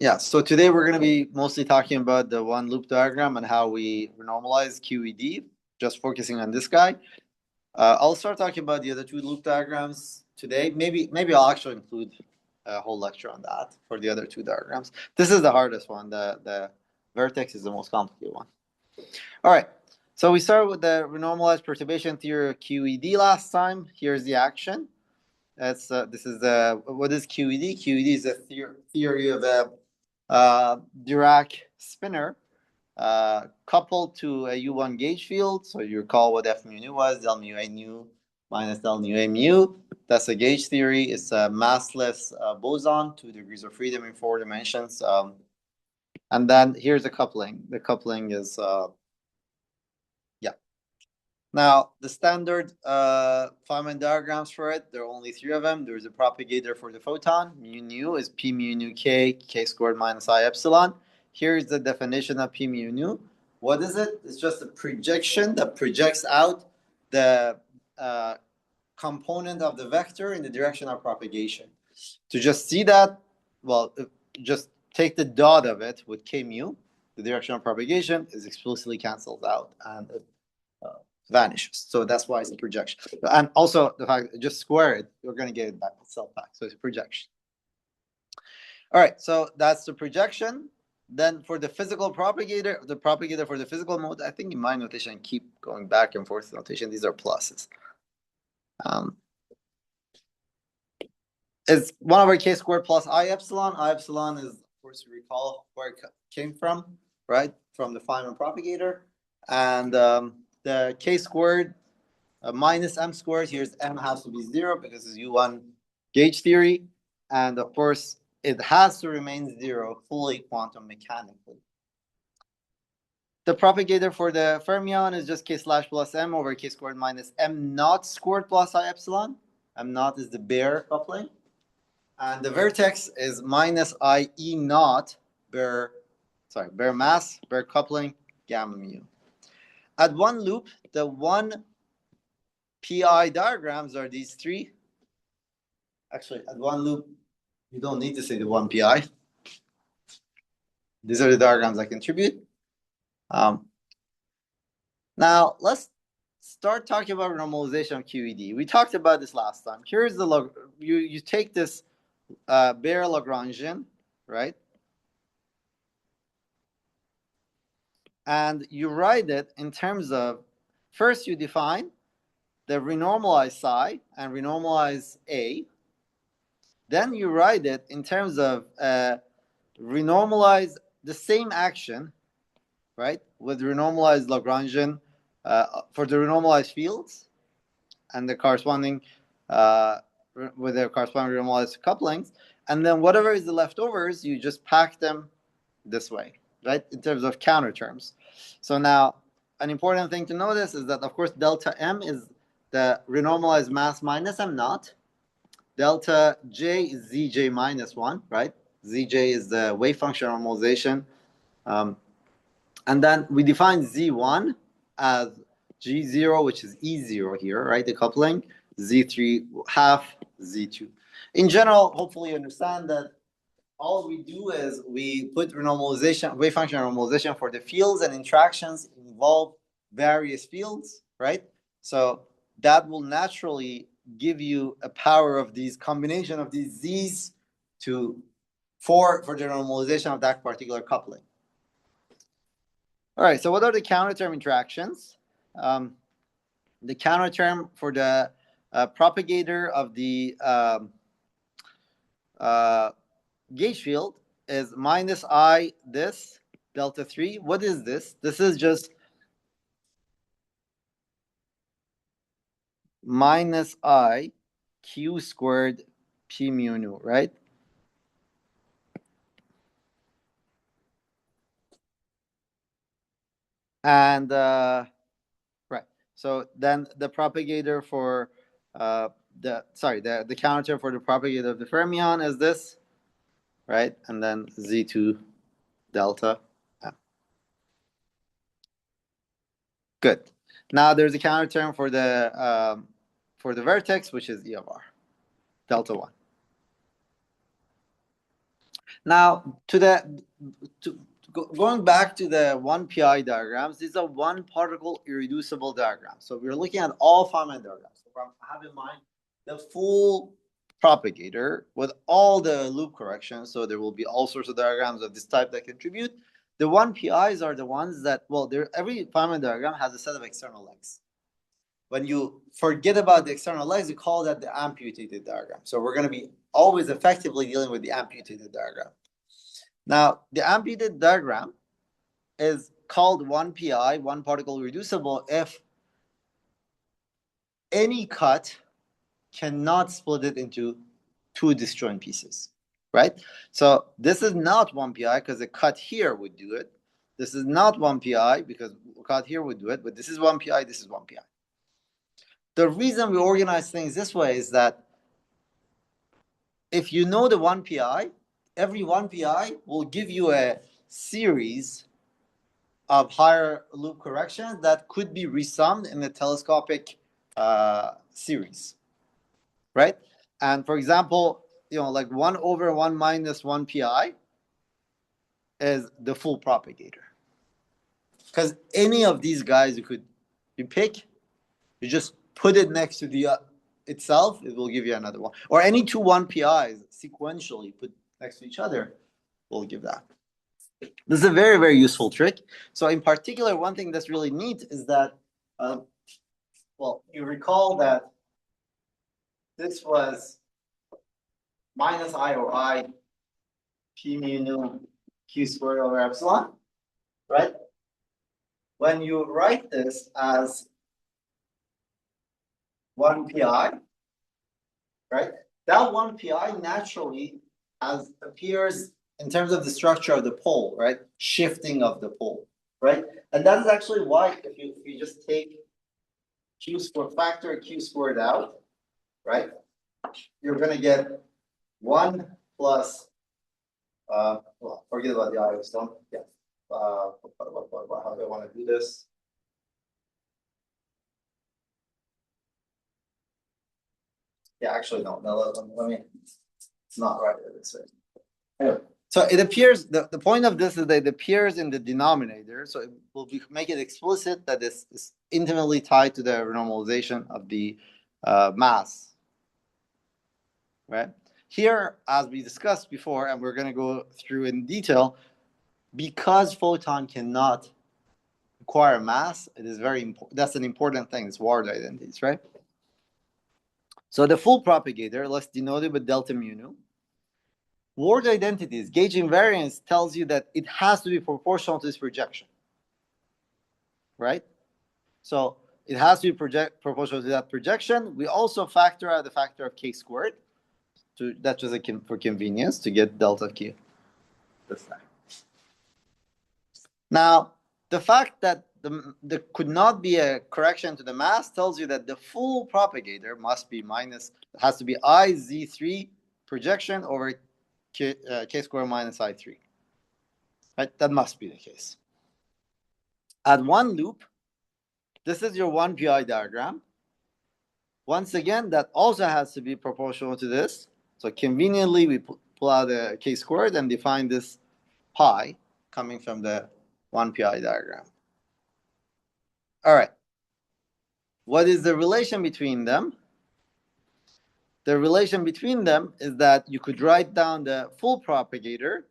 Yeah, so today we're going to be mostly talking about the one loop diagram and how we normalize QED, just focusing on this guy. I'll start talking about the other two loop diagrams today. Maybe I'll actually include a whole lecture on that for the other two diagrams. This is the hardest one. The vertex is the most complicated one. All right, so we started with the renormalized perturbation theory of QED last time. Here's the action. This is what is QED? QED is a theory of a Dirac spinner coupled to a U1 gauge field. So you recall what F mu nu was, del mu a nu minus del mu a mu. That's a gauge theory. It's a massless boson, 2 degrees of freedom in 4 dimensions. And then here's the coupling. The coupling is, Now, the standard Feynman diagrams for it, there are only 3 of them. There's a propagator for the photon. Mu nu is P mu nu k squared minus I epsilon. Here's the definition of P mu nu. What is it? It's just a projection that projects out the component of the vector in the direction of propagation. To just see that, well, just take the dot of it with k mu. The direction of propagation is explicitly cancelled out, and vanishes. So that's why it's a projection. And also the fact, just square it, you're going to get it back itself back. So it's a projection. All right, so that's the projection. Then for the physical propagator, the propagator for the physical mode, I think in my notation, keep going back and forth notation. These are pluses. It's 1 over k squared plus I epsilon. I epsilon is, of course, you recall where it came from, right? From the Feynman propagator. And the k squared minus m squared. Here's m has to be 0 because it's U1 gauge theory. And of course, it has to remain 0 fully quantum mechanically. The propagator for the fermion is just k slash plus m over k squared minus m naught squared plus I epsilon. M naught is the bare coupling. And the vertex is minus I e naught bare mass, bare coupling, gamma mu. At one loop, the one PI diagrams are these 3. Actually, at one loop, you don't need to say the one PI. These are the diagrams I contribute. Now, let's start talking about normalization of QED. We talked about this last time. Here's the log. You take this bare Lagrangian, right? And you write it in terms of, first you define the renormalized psi and renormalize A. Then you write it in terms of renormalize the same action, right, with renormalized Lagrangian for the renormalized fields and the corresponding with their corresponding renormalized couplings. And then whatever is the leftovers, you just pack them this way, right, in terms of counter terms. So now, an important thing to notice is that, of course, delta m is the renormalized mass minus m naught. Delta j is zj minus 1, right? Zj is the wave function normalization. And then we define z1 as g0, which is e0 here, right? The coupling, z3 half, z2. In general, hopefully you understand that all we do is we put renormalization, wave function normalization for the fields and interactions involve various fields, right? So that will naturally give you a power of these combination of these z's for the normalization of that particular coupling. All right, so what are the counter-term interactions? The counter-term for the propagator of the gauge field is minus I this delta 3. What is this? This is just minus I q squared p mu nu, right? And right, so then the propagator for the counter for the propagator of the fermion is this, right? And then z2 delta m. Good. Now there's a counter term for the vertex, which is E of r, delta 1. Now, going back to the 1PI diagrams, these are one particle irreducible diagrams. So we're looking at all Feynman diagrams. So have in mind the full propagator with all the loop corrections. So there will be all sorts of diagrams of this type that contribute. The 1PIs are the ones that, well, every Feynman diagram has a set of external legs. When you forget about the external legs, you call that the amputated diagram. So we're going to be always effectively dealing with the amputated diagram. Now, the amputated diagram is called 1PI, one particle reducible, if any cut cannot split it into two disjoint pieces, right? So this is not 1PI because a cut here would do it. This is not 1PI because a cut here would do it, but this is 1PI, this is 1PI. The reason we organize things this way is that if you know the 1PI, every 1PI will give you a series of higher loop corrections that could be resummed in the telescopic series, right? And for example, like 1 over 1 minus 1PI is the full propagator. Because any of these guys you pick, you just put it next to the itself, it will give you another one. Or any two 1PIs sequentially put next to each other will give that. This is a very, very useful trick. So in particular, one thing that's really neat is that, well, you recall that this was minus I or I p mu nu q squared over epsilon, right? When you write this as 1PI, right? That 1PI naturally appears in terms of the structure of the pole, right? Shifting of the pole, right? And that is actually why if you just take q squared, factor q squared out, right? You're going to get 1 plus, well, forget about the I stone. Yeah. How do I want to do this? Yeah, actually, no, let me, it's not right. Anyway, so it appears, the point of this is that it appears in the denominator, so it will make it explicit that this is intimately tied to the renormalization of the mass, right? Here, as we discussed before, and we're going to go through in detail, because photon cannot acquire mass, it is very important. That's an important thing. It's Ward identities, right? So the full propagator, let's denote it with delta mu nu. Ward identities, gauge invariance tells you that it has to be proportional to this projection, right? So it has to be proportional to that projection. We also factor out the factor of k squared. That's just for convenience to get delta q this time. Now, the fact that there could not be a correction to the mass tells you that the full propagator must be has to be I z3 projection over k squared minus I3. Right? That must be the case. At one loop, this is your 1PI diagram. Once again, that also has to be proportional to this. So conveniently, we pull out the k squared and define this pi coming from the 1PI diagram. All right. What is the relation between them? The relation between them is that you could write down the full propagator,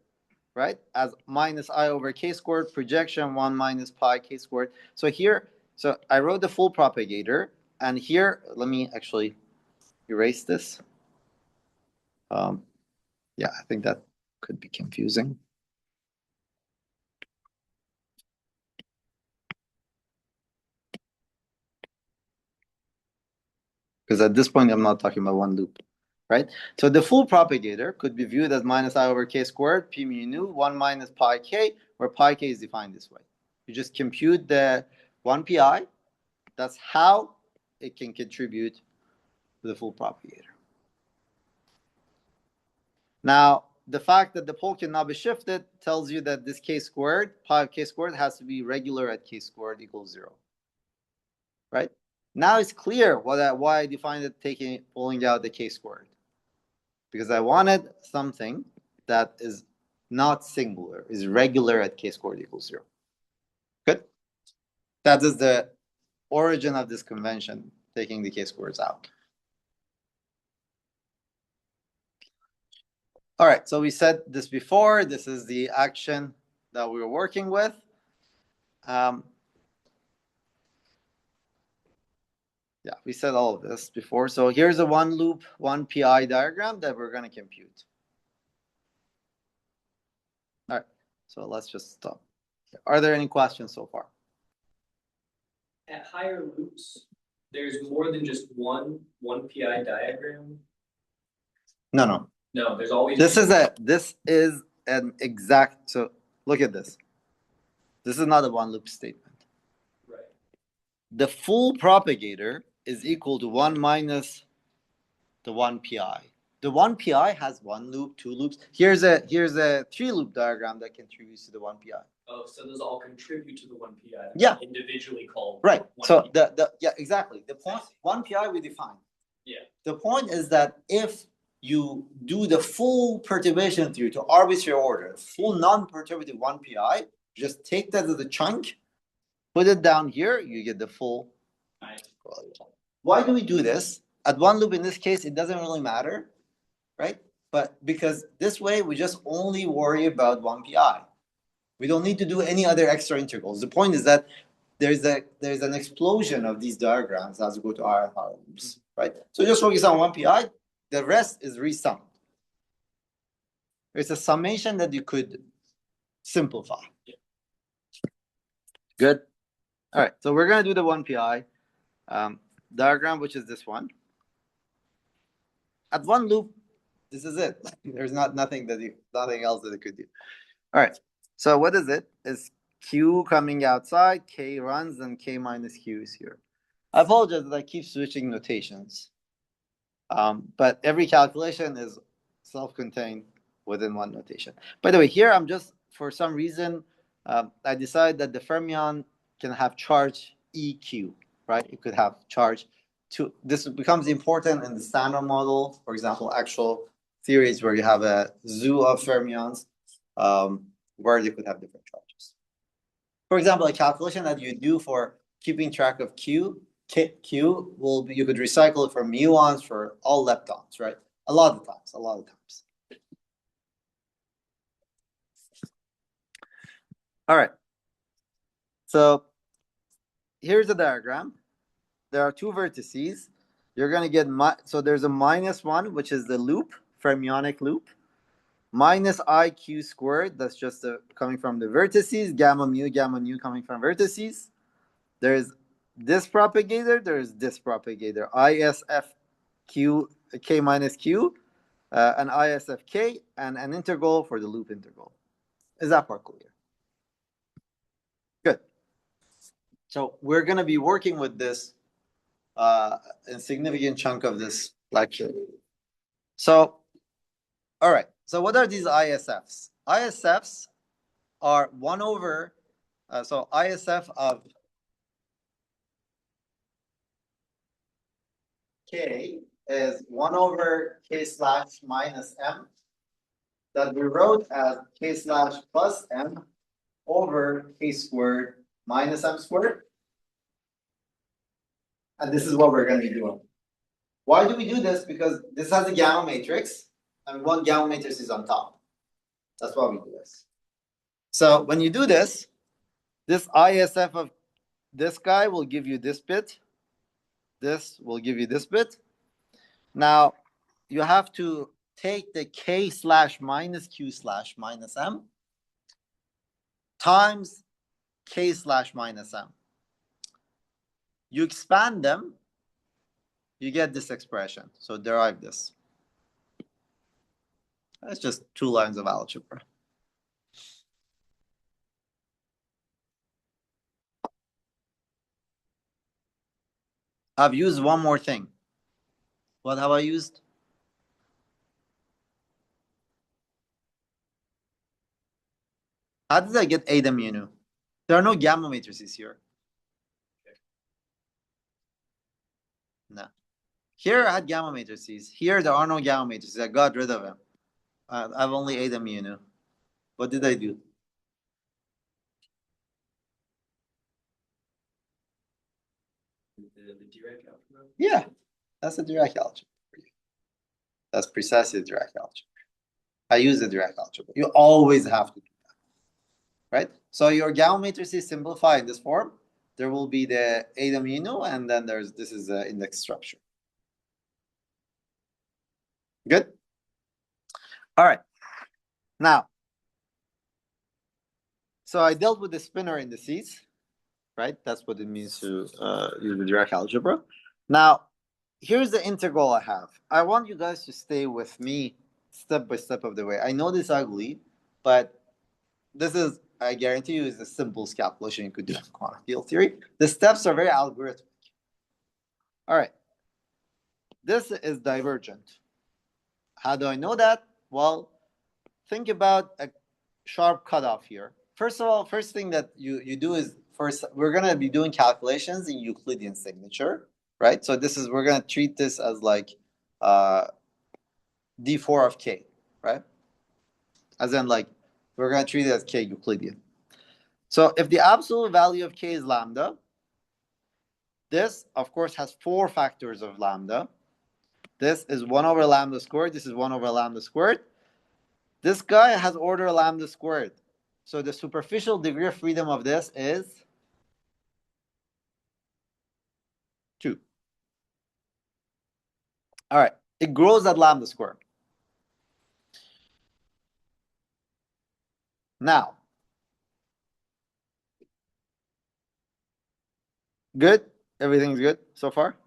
right, as minus I over k squared projection 1 minus pi k squared. So here, so I wrote the full propagator, and here, let me actually erase this. Yeah, I think that could be confusing. Because at this point, I'm not talking about one loop, right? So the full propagator could be viewed as minus I over k squared, p mu nu, 1 minus pi k, where pi k is defined this way. You just compute the 1pi. That's how it can contribute to the full propagator. Now, the fact that the pole cannot be shifted tells you that this k squared, pi of k squared, has to be regular at k squared equals 0, right? Now it's clear why I defined it pulling out the k squared. Because I wanted something that is not singular, is regular at k squared equals 0. Good? That is the origin of this convention, taking the k squareds out. All right, so we said this before. This is the action that we were working with. Yeah, we said all of this before. So here's a one loop, one PI diagram that we're going to compute. All right, so let's just stop. Are there any questions so far? At higher loops, there's more than just one PI diagram. No, there's always. This is an exact. So look at this. This is not a one loop statement. Right. The full propagator is equal to 1 minus the 1 pi. The 1 pi has one loop, two loops. Here's a 3-loop diagram that contributes to the 1 pi. Oh, so those all contribute to the 1 pi. Yeah. Individually called. Right. So yeah, exactly. The point 1 pi we define. Yeah. The point is that if you do the full perturbation theory to arbitrary order, full non-perturbative 1 pi, just take that as a chunk, put it down here, you get the full. Nice. Why do we do this? At one loop, in this case, it doesn't really matter, right? But because this way, we just only worry about 1 pi. We don't need to do any other extra integrals. The point is that there's an explosion of these diagrams as we go to higher loops, right? So just focus on 1 pi. The rest is resummed. It's a summation that you could simplify. Yeah. Good. All right. So we're going to do the 1 pi diagram, which is this one. At one loop, this is it. There's nothing else that it could do. All right. So what is it? Is Q coming outside, K runs, and K minus Q is here. I apologize that I keep switching notations. But every calculation is self-contained within one notation. By the way, here I'm just, for some reason, I decided that the fermion can have charge EQ, right? It could have charge. This becomes important in the standard model. For example, actual theories where you have a zoo of fermions, where they could have different charges. For example, a calculation that you do for keeping track of Q will be, you could recycle it for muons for all leptons, right? A lot of times. All right. So here's the diagram. There are two vertices. You're going to get, so there's a -1, which is the loop, fermionic loop, minus IQ squared. That's just coming from the vertices, gamma mu coming from vertices. There's this propagator, there's this propagator, ISF Q, K minus Q, an ISF K, and an integral for the loop integral. Is that part clear? Good. So we're going to be working with this a significant chunk of this lecture. So, all right. So what are these ISFs? ISFs are 1 over, so ISF of K is 1 over K slash minus M that we wrote as K slash plus M over K squared minus M squared. And this is what we're going to be doing. Why do we do this? Because this has a gamma matrix, and one gamma matrix is on top. That's why we do this. So when you do this, this ISF of this guy will give you this bit. This will give you this bit. Now, you have to take the K slash minus Q slash minus M times K slash minus M. You expand them, you get this expression. So derive this. That's just 2 lines of algebra. I've used one more thing. What have I used? How did I get Ada mu nu? There are no gamma matrices here. No. Here I had gamma matrices. Here there are no gamma matrices. I got rid of them. I've only Ada mu nu. What did I do? The Dirac algebra. Yeah, that's a Dirac algebra for you. That's precisely the Dirac algebra. I use the Dirac algebra. You always have to do that, right? So your Gauss matrices simplify in this form. There will be the A amino, and then this is the index structure. Good. All right. Now, so I dealt with the spinor indices, right? That's what it means to use the Dirac algebra. Now, here's the integral I have. I want you guys to stay with me step by step of the way. I know this is ugly, but this is, I guarantee you, is the simplest calculation you could do in quantum field theory. The steps are very algorithmic. All right. This is divergent. How do I know that? Well, think about a sharp cutoff here. First of all, first thing that you do is first we're gonna be doing calculations in Euclidean signature, right? So this is we're gonna treat this as like d4 of k, right? As in like we're gonna treat it as k Euclidean. So if the absolute value of k is lambda, this of course has 4 factors of lambda. This is 1 over lambda squared. This is 1 over lambda squared. This guy has order lambda squared. So the superficial degree of freedom of this is 2. All right. It grows at lambda squared. Now, good? Everything's good so far?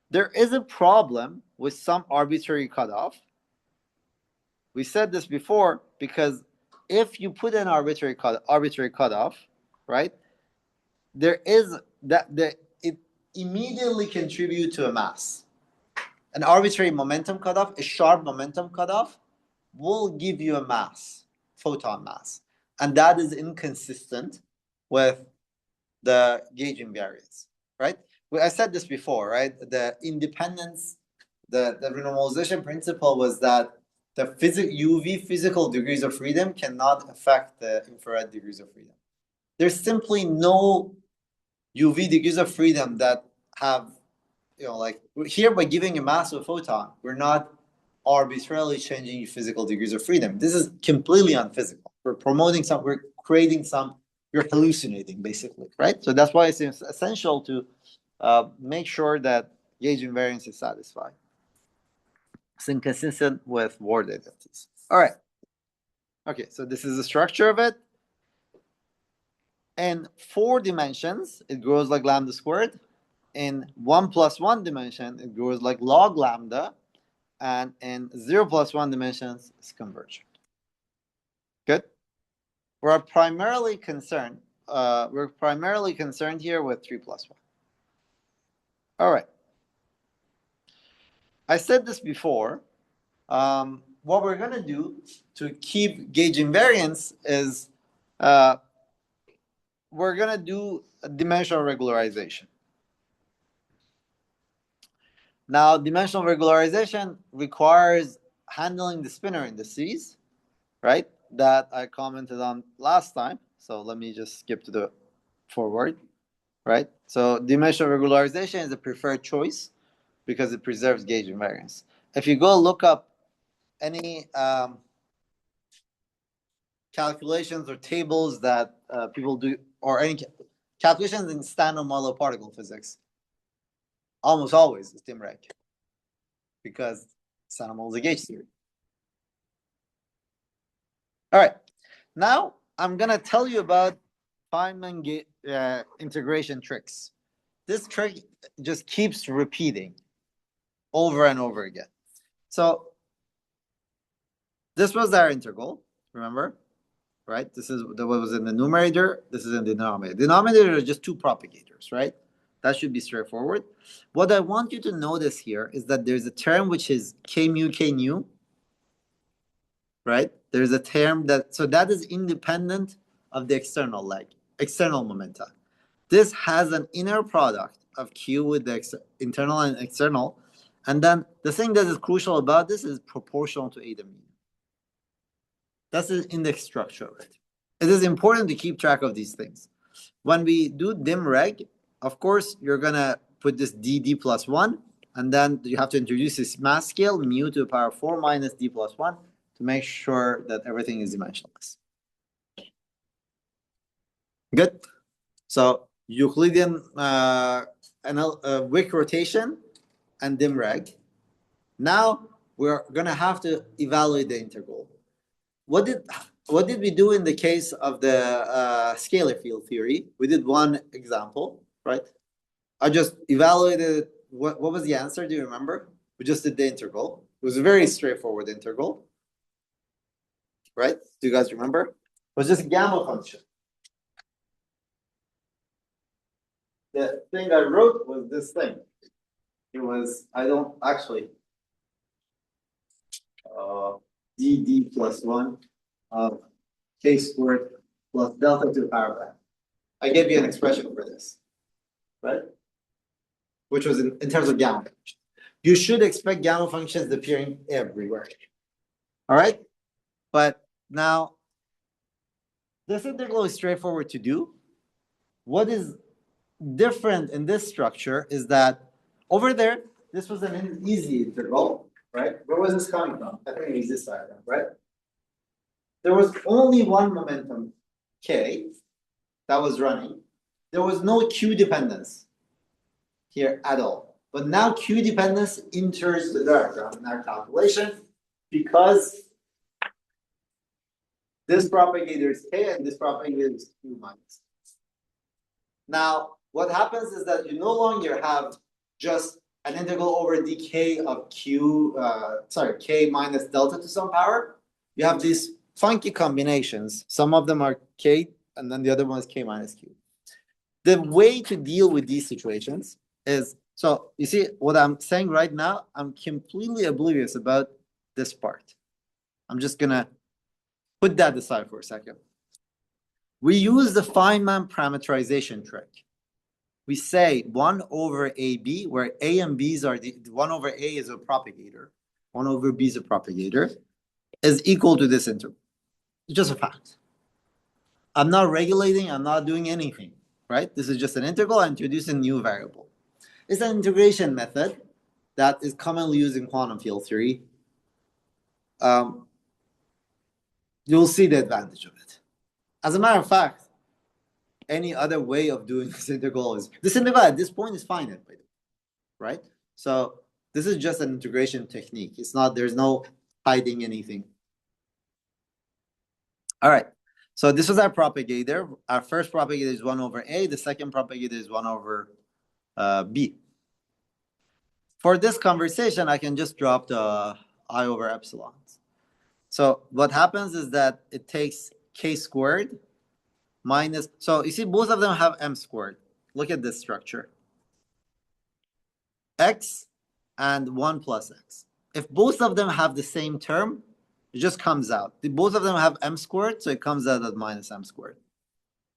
There is a problem with some arbitrary cutoff. We said this before because if you put an arbitrary cutoff, right? There is it immediately contributes to a mass. An arbitrary momentum cutoff, a sharp momentum cutoff, will give you a mass, photon mass. And that is inconsistent with the gauge invariance, right? I said this before, right? The independence, the renormalization principle was that the UV physical degrees of freedom cannot affect the infrared degrees of freedom. There's simply no UV degrees of freedom that have, like here by giving a mass of a photon, we're not arbitrarily changing physical degrees of freedom. This is completely unphysical. We're promoting some, we're creating some, you're hallucinating basically, right? So that's why it's essential to make sure that gauge invariance is satisfied. It's inconsistent with word identities. All right. Okay, so this is the structure of it. In 4 dimensions, it grows like lambda squared. In 1 plus 1 dimension, it grows like log lambda. And in 0 plus 1 dimensions, it's convergent. Good. We're primarily concerned here with 3 plus 1. All right. I said this before. What we're going to do to keep gauge invariance is we're going to do a dimensional regularization. Now, dimensional regularization requires handling the spinor indices, right? That I commented on last time. So let me just skip to the forward, right? So dimensional regularization is the preferred choice because it preserves gauge invariance. If you go look up any calculations or tables that people do, or any calculations in standard model particle physics, almost always it's dim reg because standard model is a gauge theory. All right, now I'm gonna tell you about Feynman integration tricks. This trick just keeps repeating over and over again. So this was our integral, remember? Right? This is what was in the numerator. This is in the denominator. Denominator are just 2 propagators, right? That should be straightforward. What I want you to notice here is that there's a term which is k mu, right? There's a term that is independent of the external leg, external momenta. This has an inner product of Q with the internal and external. And then the thing that is crucial about this is proportional to A mean. That's the index structure of it. It is important to keep track of these things. When we do dim reg, of course, you're going to put this dd plus 1, and then you have to introduce this mass scale, mu to the power of 4 minus d plus 1, to make sure that everything is dimensionless. Good. So Euclidean Wick rotation and dim reg. Now we're going to have to evaluate the integral. What did we do in the case of the scalar field theory? We did one example, right? I just evaluated what was the answer? Do you remember? We just did the integral. It was a very straightforward integral, right? Do you guys remember? It was just a gamma function. The thing I wrote was this thing. It was, I don't actually, dd plus 1 of k squared plus delta to the power of n. I gave you an expression for this, right? Which was in terms of gamma functions. You should expect gamma functions appearing everywhere. All right? But now, this integral is straightforward to do. What is different in this structure is that over there, this was an easy integral, right? Where was this coming from? I think it was this diagram, right? There was only one momentum, k, that was running. There was no q dependence here at all. But now q dependence enters the diagram in our calculation because this propagator is k and this propagator is q minus. Now, what happens is that you no longer have just an integral over dk of k minus delta to some power. You have these funky combinations. Some of them are k, and then the other one is k minus q. The way to deal with these situations is, so you see what I'm saying right now, I'm completely oblivious about this part. I'm just going to put that aside for a second. We use the Feynman parameterization trick. We say 1 over AB, where A and B's are 1 over A is a propagator, 1 over B is a propagator, is equal to this integral. It's just a fact. I'm not regulating, I'm not doing anything, right? This is just an integral, I introduce a new variable. It's an integration method that is commonly used in quantum field theory. You'll see the advantage of it. As a matter of fact, any other way of doing this integral is, this integral at this point is finite, right? So this is just an integration technique. It's not, there's no hiding anything. All right. So this was our propagator. Our first propagator is 1 over A. The second propagator is 1 over B. For this conversation, I can just drop the I over epsilon. So what happens is that it takes k squared minus, so you see both of them have m squared. Look at this structure. X and 1 plus x. If both of them have the same term, it just comes out. Both of them have m squared, so it comes out at minus m squared.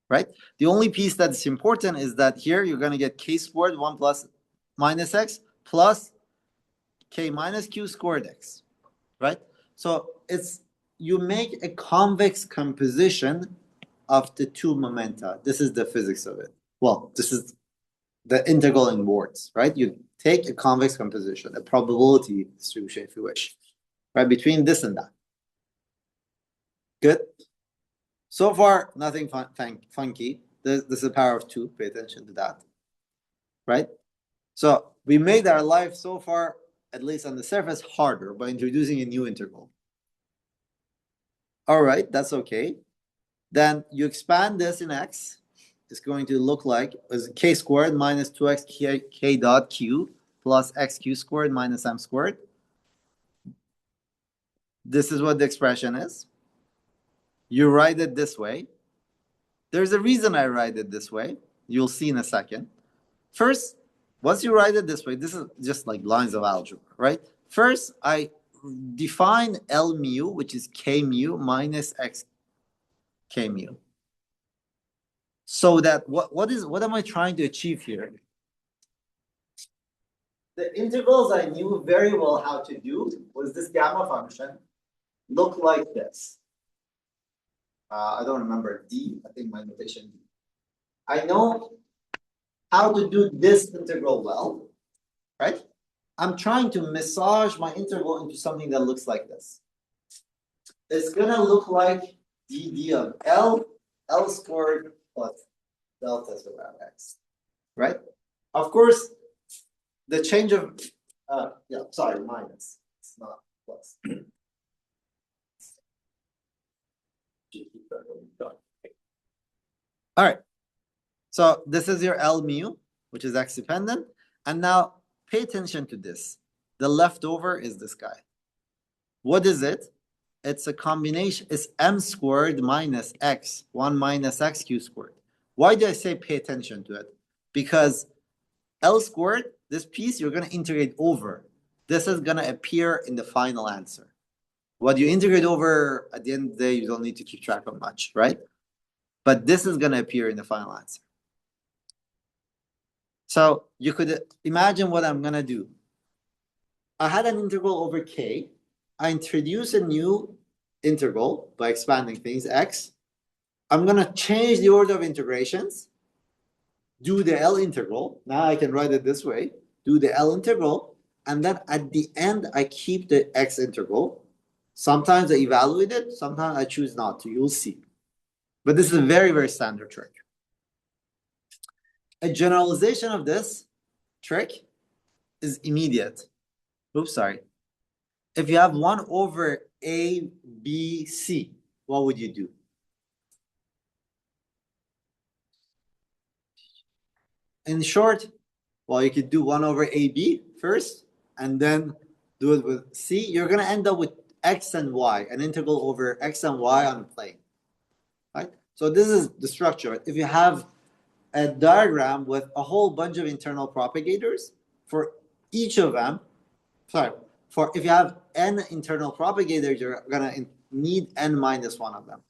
Right? The only piece that's important is that here you're going to get k squared 1 plus minus x plus k minus q squared x. Right? So it's, you make a convex composition of the two momenta. This is the physics of it. Well, this is the integral in words, right? You take a convex composition, a probability distribution, if you wish, right, between this and that. Good. So far, nothing funky. This is the power of 2. Pay attention to that, right? So we made our life so far, at least on the surface, harder by introducing a new integral. All right, that's okay. Then you expand this in x. It's going to look like as k squared minus 2x k dot q plus xq squared minus m squared. This is what the expression is. You write it this way. There's a reason I write it this way. You'll see in a second. First, once you write it this way, this is just like lines of algebra, right? First, I define L mu, which is k mu minus x k mu. So that what am I trying to achieve here? The integrals I knew very well how to do was this gamma function look like this. I don't remember D. I think my notation D. I know how to do this integral well, right? I'm trying to massage my integral into something that looks like this. It's gonna look like dd of L squared plus delta squared x, right? Of course, the change of, minus, it's not plus. All right, so this is your L mu, which is x dependent, and now pay attention to this. The leftover is this guy. What is it? It's a combination, it's m squared minus x, 1 minus x q squared. Why do I say pay attention to it? Because L squared, this piece, you're going to integrate over. This is going to appear in the final answer. What you integrate over, at the end of the day, you don't need to keep track of much, right? But this is going to appear in the final answer. So you could imagine what I'm going to do. I had an integral over k. I introduce a new integral by expanding things, x. I'm going to change the order of integrations, do the L integral. Now I can write it this way, do the L integral, and then at the end, I keep the x integral. Sometimes I evaluate it, sometimes I choose not to, you'll see. But this is a very, very standard trick. A generalization of this trick is immediate. Oops, sorry. If you have 1 over a, b, c, what would you do? In short, well, you could do 1 over ab first, and then do it with c. You're going to end up with x and y, an integral over x and y on a plane, right? So this is the structure. If you have a diagram with a whole bunch of internal propagators, for each of them, if you have n internal propagators, you're going to need n minus 1 of them,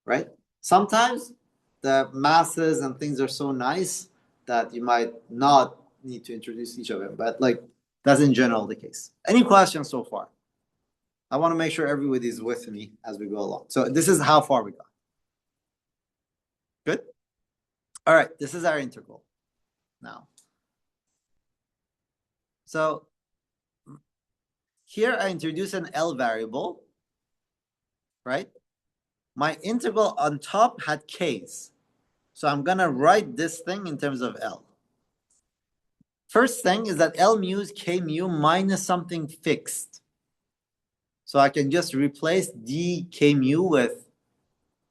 right? Sometimes the masses and things are so nice that you might not need to introduce each of them, but like that's in general the case. Any questions so far? I want to make sure everybody is with me as we go along. So this is how far we got. Good? All right, this is our integral now. So here I introduce an L variable, right? My integral on top had k's. So I'm going to write this thing in terms of L. First thing is that L mu is K mu minus something fixed. So I can just replace dK mu with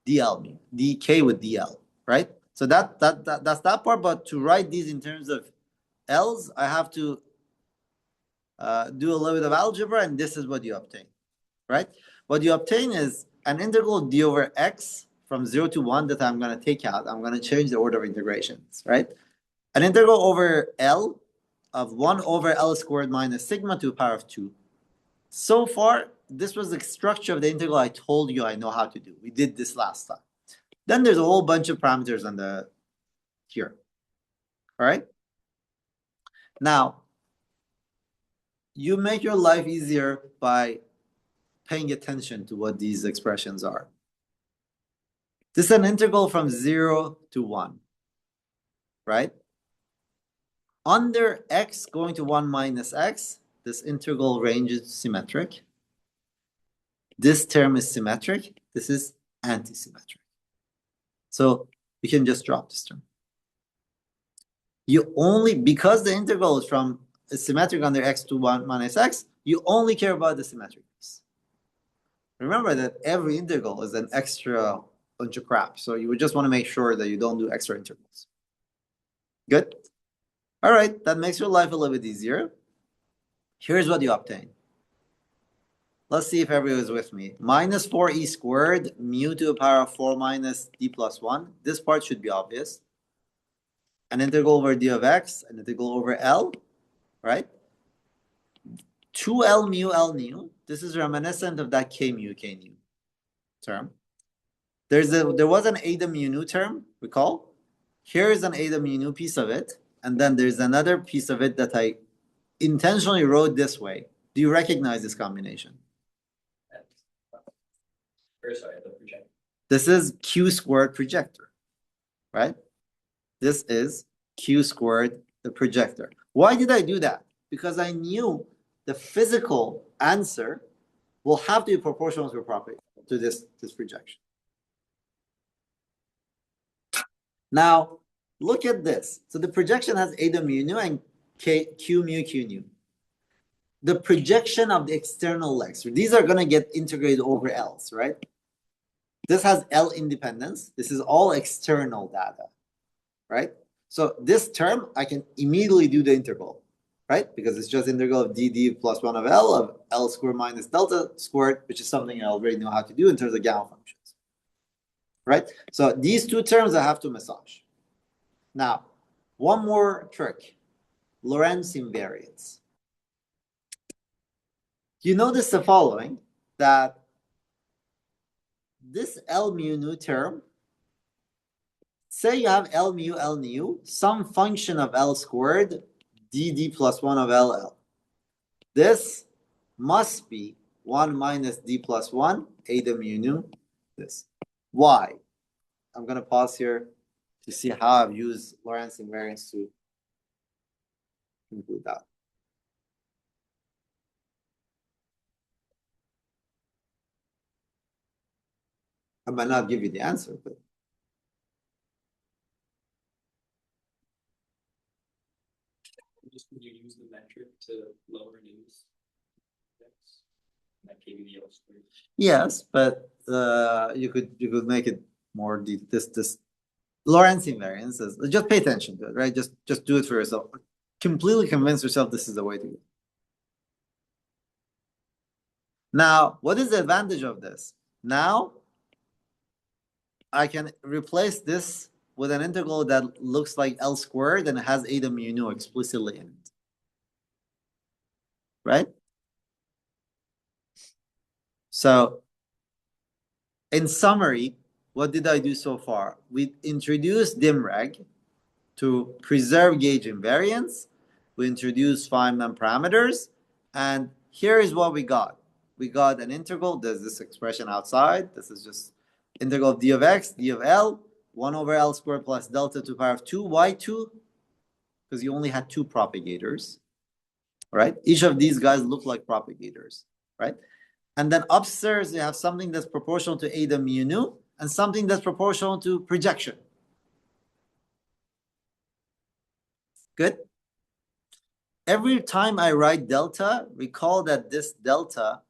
dL mu, dK with dL, right? So that's that part, but to write these in terms of L's, I have to do a little bit of algebra, and this is what you obtain, right? What you obtain is an integral d over x from 0 to 1 that I'm going to take out. I'm going to change the order of integrations, right? An integral over L of 1 over L squared minus sigma to the power of 2. So far, this was the structure of the integral I told you I know how to do. We did this last time. Then there's a whole bunch of parameters on the here. All right? Now, you make your life easier by paying attention to what these expressions are. This is an integral from 0 to 1, right? Under x going to 1 minus x, this integral range is symmetric. This term is symmetric. This is anti-symmetric. So you can just drop this term. You only, because the integral is from symmetric under x to 1 minus x, you only care about the symmetric piece. Remember that every integral is an extra bunch of crap. So you would just want to make sure that you don't do extra integrals. Good? All right, that makes your life a little bit easier. Here's what you obtain. Let's see if everyone is with me. Minus 4e squared mu to the power of 4 minus d plus 1. This part should be obvious. An integral over d of x, an integral over L, right? 2L mu L nu. This is reminiscent of that k mu term. There was an eta mu nu term, recall? Here is an eta mu nu piece of it, and then there's another piece of it that I intentionally wrote this way. Do you recognize this combination? Very sorry, the project. This is Q squared projector, right? This is Q squared, the projector. Why did I do that? Because I knew the physical answer will have to be proportional to a property, to this projection. Now, look at this. So the projection has eta mu nu and q mu q nu. The projection of the external legs. These are going to get integrated over L's, right? This has L independence. This is all external data, right? So this term, I can immediately do the integral, right? Because it's just integral of dd plus 1 of L squared minus delta squared, which is something I already know how to do in terms of gamma functions, right? So these two terms I have to massage. Now, one more trick, Lorentz invariance. You notice the following, that this L mu nu term, say you have L nu, some function of L squared, dd plus 1 of L. This must be 1 minus d plus 1, eta mu nu, this. Why? I'm going to pause here to see how I've used Lorentz invariance to conclude that. I might not give you the answer, but just would you use the metric to lower news? That gave you the L squared. yes, but you could make it more this Lorentz invariance is just pay attention to it, right? Just do it for yourself. Completely convince yourself this is the way to go. Now, what is the advantage of this? Now, I can replace this with an integral that looks like L squared and it has eta mu nu explicitly in it, right? So, in summary, what did I do so far? We introduced dimreg to preserve gauge invariance. We introduced Feynman parameters, and here is what we got. We got an integral. There's this expression outside. This is just integral of d of x, d of L, 1 over L squared plus delta to the power of 2. Why 2? Because you only had 2 propagators, right? Each of these guys look like propagators, right? And then upstairs, you have something that's proportional to eta mu nu and something that's proportional to projection. Good? Every time I write delta, recall that this delta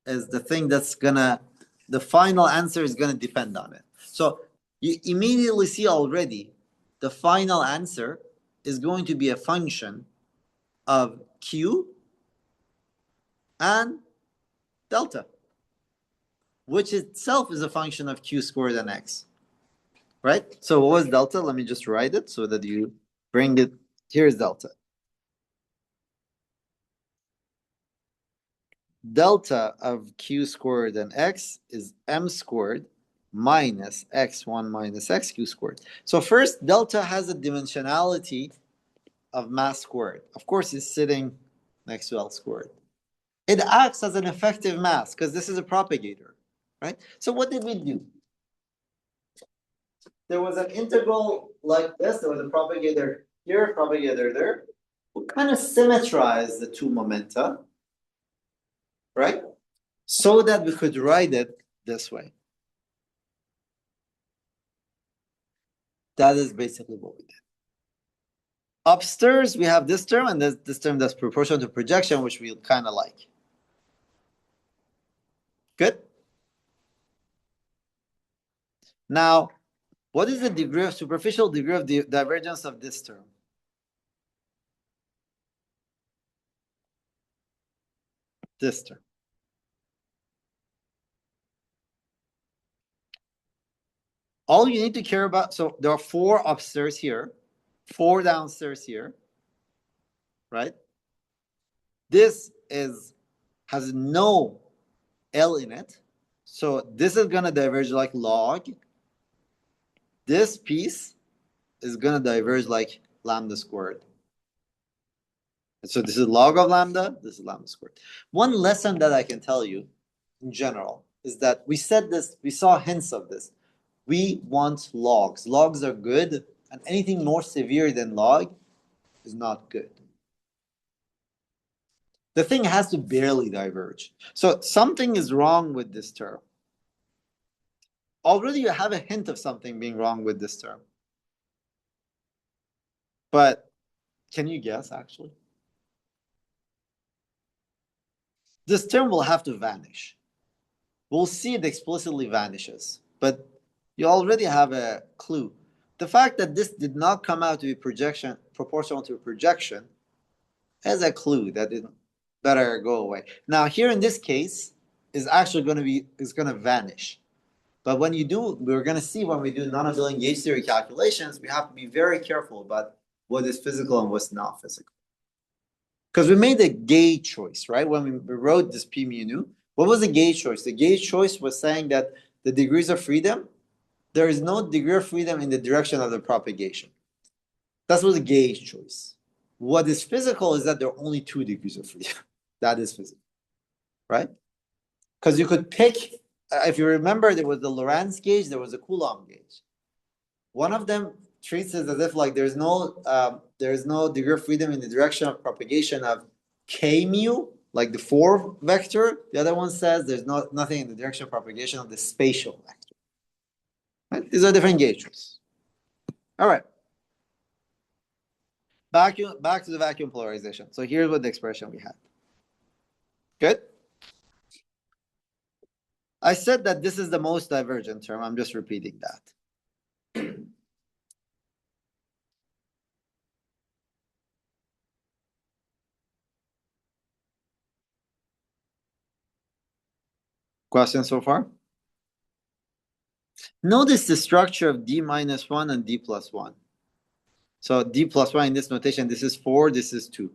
is the thing that's gonna, the final answer is gonna depend on it. So you immediately see already the final answer is going to be a function of Q and delta, which itself is a function of Q squared and X, right? So what was delta? Let me just write it so that you bring it. Here's delta. Delta of Q squared and X is M squared minus X1 minus XQ squared. So first, delta has a dimensionality of mass squared. Of course, it's sitting next to L squared. It acts as an effective mass because this is a propagator, right? So what did we do? There was an integral like this. There was a propagator here, propagator there. We kind of symmetrize the two momenta, right? So that we could write it this way. That is basically what we did. Upstairs, we have this term and this term that's proportional to projection, which we kind of like. Good? Now, what is the degree of superficial degree of the divergence of this term? This term. All you need to care about, so there are 4 upstairs here, 4 downstairs here, right? This has no L in it. So this is going to diverge like log. This piece is going to diverge like lambda squared. So this is log of lambda, this is lambda squared. One lesson that I can tell you in general, is that we said this, we saw hints of this. We want logs. Logs are good, and anything more severe than log is not good. The thing has to barely diverge. So something is wrong with this term. Already you have a hint of something being wrong with this term. But can you guess, actually? This term will have to vanish. We'll see it explicitly vanishes, but you already have a clue. The fact that this did not come out to be projection proportional to a projection is a clue that it better go away. Now, here in this case, is actually going to vanish. But when you do, we're going to see when we do non-abelian gauge theory calculations, we have to be very careful about what is physical and what's not physical. Because we made a gauge choice, right? When we wrote this P mu nu, what was the gauge choice? The gauge choice was saying that the degrees of freedom, there is no degree of freedom in the direction of the propagation. That was the gauge choice. What is physical is that there are only 2 degrees of freedom. That is physical, right? Because you could pick, if you remember, there was the Lorentz gauge, there was a Coulomb gauge. One of them treats it as if like there's no degree of freedom in the direction of propagation of k mu, like the 4 vector. The other one says there's nothing in the direction of propagation of the spatial vector. Right? These are different gauges. All right. Back to the vacuum polarization. So here's what the expression we had. Good. I said that this is the most divergent term. I'm just repeating that. Questions so far? Notice the structure of d minus 1 and d plus 1. So d plus 1 in this notation, this is 4, this is 2.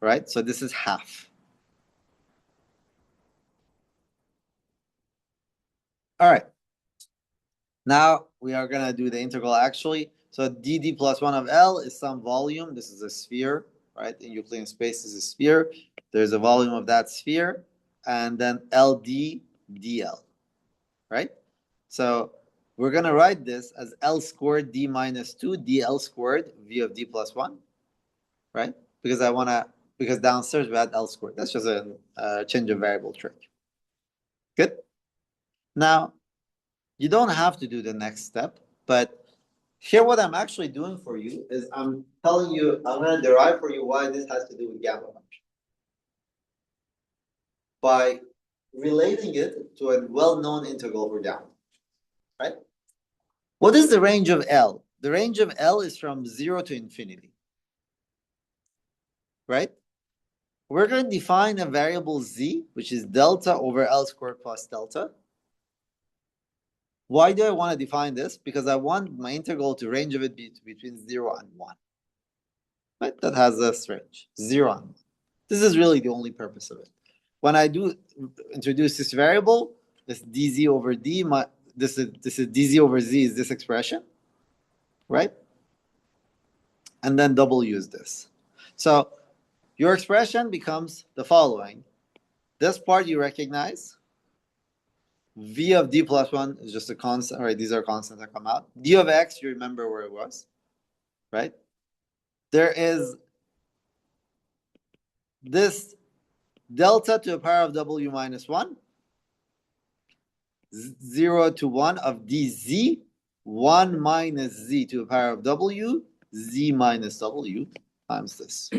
Right? So this is half. All right. Now we are going to do the integral actually. So dd plus 1 of L is some volume. This is a sphere, right? In Euclidean space is a sphere. There's a volume of that sphere. And then LD dl, right? So we're going to write this as L squared d minus 2 dl squared v of d plus 1, right? Because downstairs we had L squared. That's just a change of variable trick. Good. Now, you don't have to do the next step, but here what I'm actually doing for you is I'm telling you, I'm going to derive for you why this has to do with gamma function. By relating it to a well-known integral for gamma, right? What is the range of L? The range of L is from 0 to infinity, right? We're going to define a variable z, which is delta over L squared plus delta. Why do I want to define this? Because I want my integral to range of it be between 0 and 1. Right? That has this range, 0 and 1. This is really the only purpose of it. When I do introduce this variable, this dz over d, this is dz over z is this expression, right? And then w is this. So your expression becomes the following. This part you recognize. V of d plus 1 is just a constant, right? These are constants that come out. D of x, you remember where it was, right? There is this delta to the power of w minus 1, 0 to 1 of dz, 1 minus z to the power of w, z minus w times this.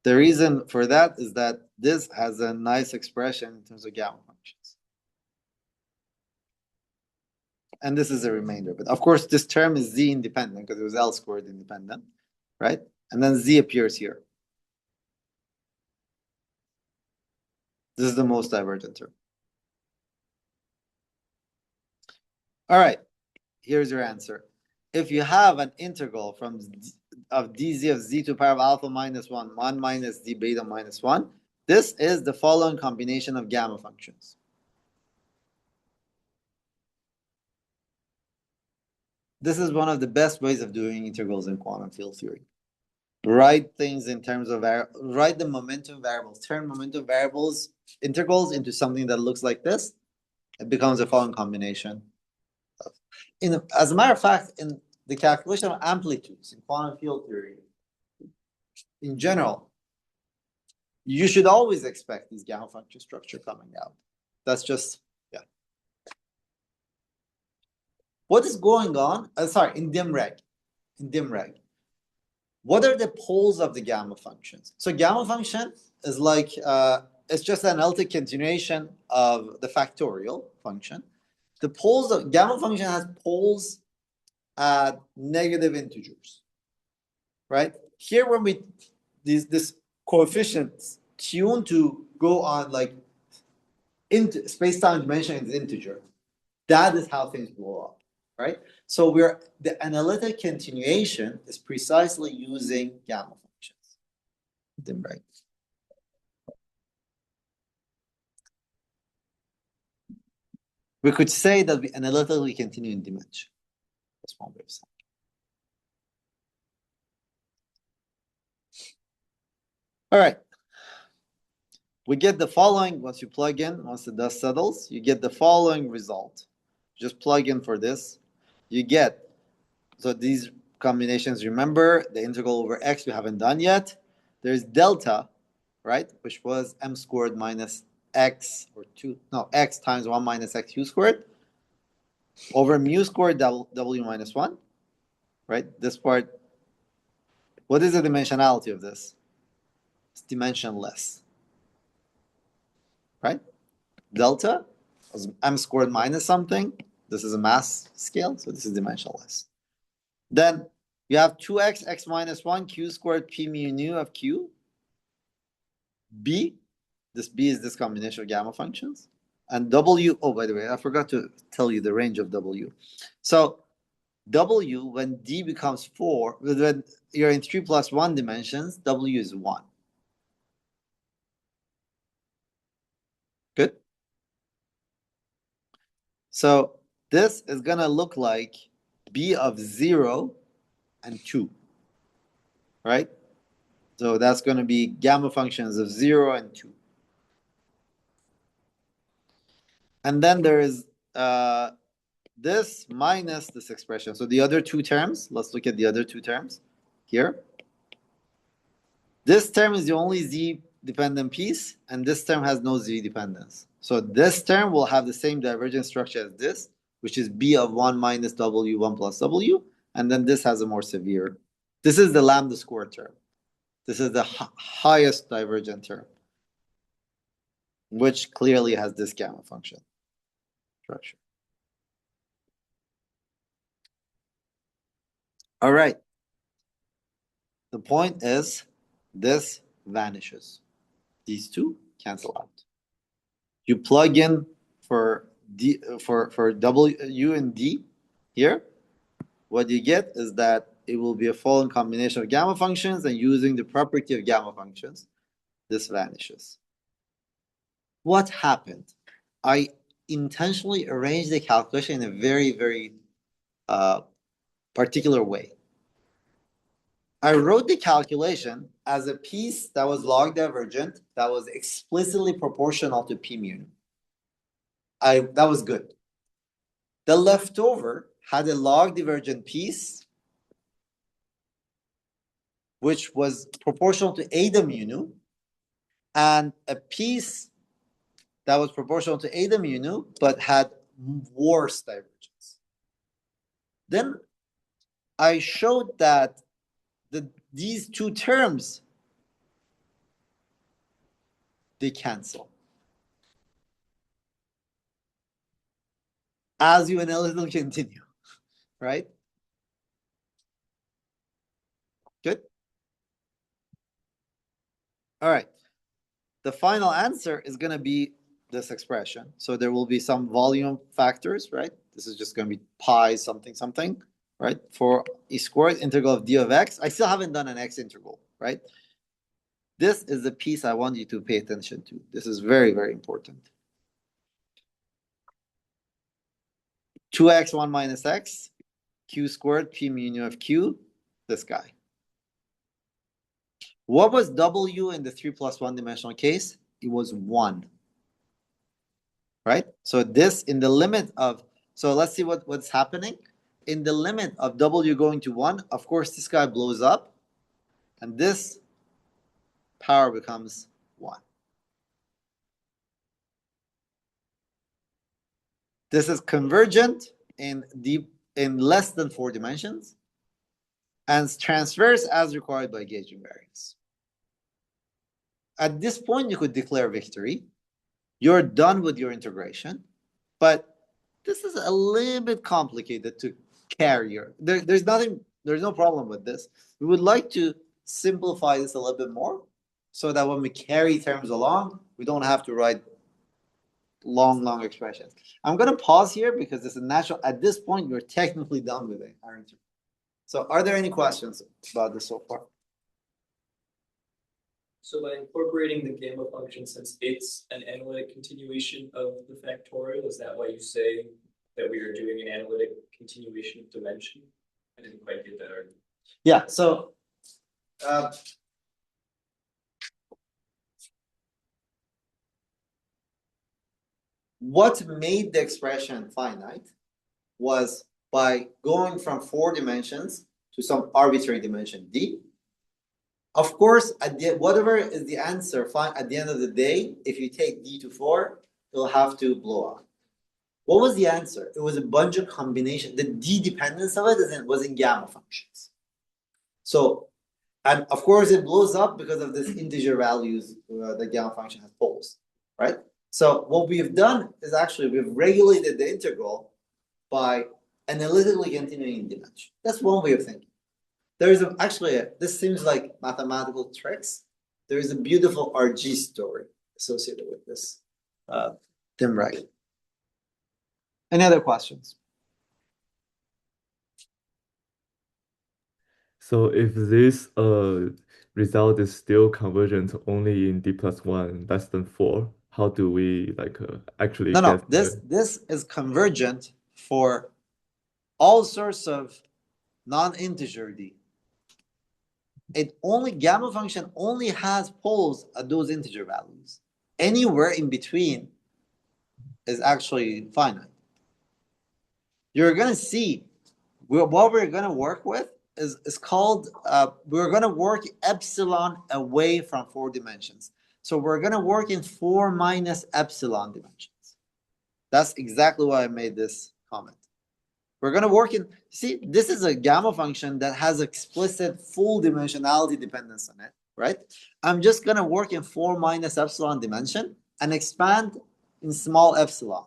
The reason for that is that this has a nice expression in terms of gamma functions. And this is a remainder. But of course, this term is z independent because it was L squared independent, right? And then z appears here. This is the most divergent term. All right, here's your answer. If you have an integral from of dz of z to the power of alpha minus 1, 1 minus d beta minus 1, this is the following combination of gamma functions. This is one of the best ways of doing integrals in quantum field theory. write things in terms of write the momentum variables, turn momentum variables integrals into something that looks like this. It becomes a following combination. As a matter of fact, in the calculation of amplitudes in quantum field theory, in general, you should always expect these gamma function structure coming out. That's just, yeah. What is going on? Sorry, in dim reg. What are the poles of the gamma functions? So gamma function is like, it's just an analytic continuation of the factorial function. The poles of gamma function has poles at negative integers, right? Here when we, this coefficients tuned to go on like into space-time dimension is integer. That is how things blow up, right? So the analytic continuation is precisely using gamma functions. Then right. We could say that we analytically continue in dimension. That's one way of saying. All right. We get the following once you plug in, once the dust settles, you get the following result. Just plug in for this. You get, so these combinations, remember, the integral over x we haven't done yet. There's delta, right, which was m squared minus x, or x times 1 minus x u squared, over mu squared w minus 1, right? This part, what is the dimensionality of this? It's dimensionless, right? Delta is m squared minus something. This is a mass scale, so this is dimensionless. Then you have 2x, x minus 1, q squared p mu nu of q. B, this B is this combination of gamma functions. And W, oh, by the way, I forgot to tell you the range of W. So W, when D becomes 4, when you're in 3 plus 1 dimensions, W is 1. Good? So this is going to look like B of 0 and 2, right? So that's going to be gamma functions of 0 and 2. And then there is this minus this expression. So the other two terms, let's look at the other two terms here. This term is the only z-dependent piece, and this term has no z-dependence. So this term will have the same divergence structure as this, which is b of 1 minus w, 1 plus w, and then this has a more severe. This is the lambda squared term. This is the highest divergent term, which clearly has this gamma function structure. All right. The point is, this vanishes. These two cancel out. You plug in for D for W and D here. What you get is that it will be a following combination of gamma functions, and using the property of gamma functions, this vanishes. What happened? I intentionally arranged the calculation in a very, very particular way. I wrote the calculation as a piece that was log divergent, that was explicitly proportional to p mu. That was good. The leftover had a log divergent piece, which was proportional to eta mu nu, and a piece that was proportional to eta mu nu, but had worse divergence. Then I showed that these two terms, they cancel. As you analytically continue, right? Good. All right. The final answer is going to be this expression. So there will be some volume factors, right? This is just going to be pi something something, right? For e squared integral of d of x. I still haven't done an x integral, right? This is the piece I want you to pay attention to. This is very, very important. 2x 1 minus x, q squared p mu nu of q, this guy. What was W in the 3 plus 1 dimensional case? It was 1. Right? So this in the limit of, so let's see what's happening. In the limit of W going to 1, of course, this guy blows up, and this power becomes 1. This is convergent in less than 4 dimensions, and transverse as required by gauge invariance. At this point, you could declare victory. You're done with your integration, but this is a little bit complicated to carry. There's no problem with this. We would like to simplify this a little bit more so that when we carry terms along, we don't have to write long expressions. I'm going to pause here because it's a natural. At this point, you're technically done with it, aren't you? So are there any questions about this so far? So by incorporating the gamma function, since it's an analytic continuation of the factorial, is that why you say that we are doing an analytic continuation of dimension? I didn't quite get that argument. Yeah, so what made the expression finite was by going from 4 dimensions to some arbitrary dimension d. Of course, whatever is the answer, at the end of the day, if you take d to 4, it'll have to blow up. What was the answer? It was a bunch of combination. The d dependence of it was in gamma functions. So, and of course, it blows up because of this integer values the gamma function has poles, right? So what we've done is actually we've regulated the integral by analytically continuing in dimension. That's one way of thinking. There is this seems like mathematical tricks. There is a beautiful RG story associated with this dim right. Any other questions? So if this result is still convergent only in d+1 less than 4, how do we actually No, this is convergent for all sorts of non-integer d. Gamma function only has poles at those integer values. Anywhere in between is actually finite. You're gonna see what we're gonna work with is called we're gonna work epsilon away from 4 dimensions. So we're gonna work in 4 minus epsilon dimensions. That's exactly why I made this comment. We're going to work in, see, this is a gamma function that has explicit full dimensionality dependence on it, right? I'm just going to work in 4 minus epsilon dimension and expand in small epsilon,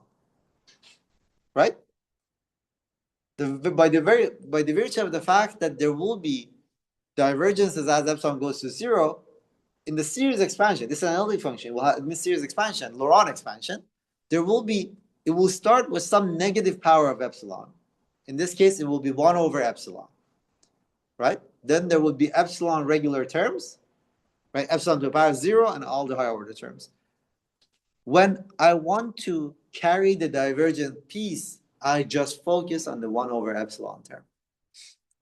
right? By the virtue of the fact that there will be divergences as epsilon goes to 0, in the series expansion, this is an analytic function, we'll have in the series expansion, Laurent expansion, it will start with some negative power of epsilon. In this case, it will be 1 over epsilon, right? Then there will be epsilon regular terms, right? Epsilon to the power of 0 and all the higher order terms. When I want to carry the divergent piece, I just focus on the 1 over epsilon term.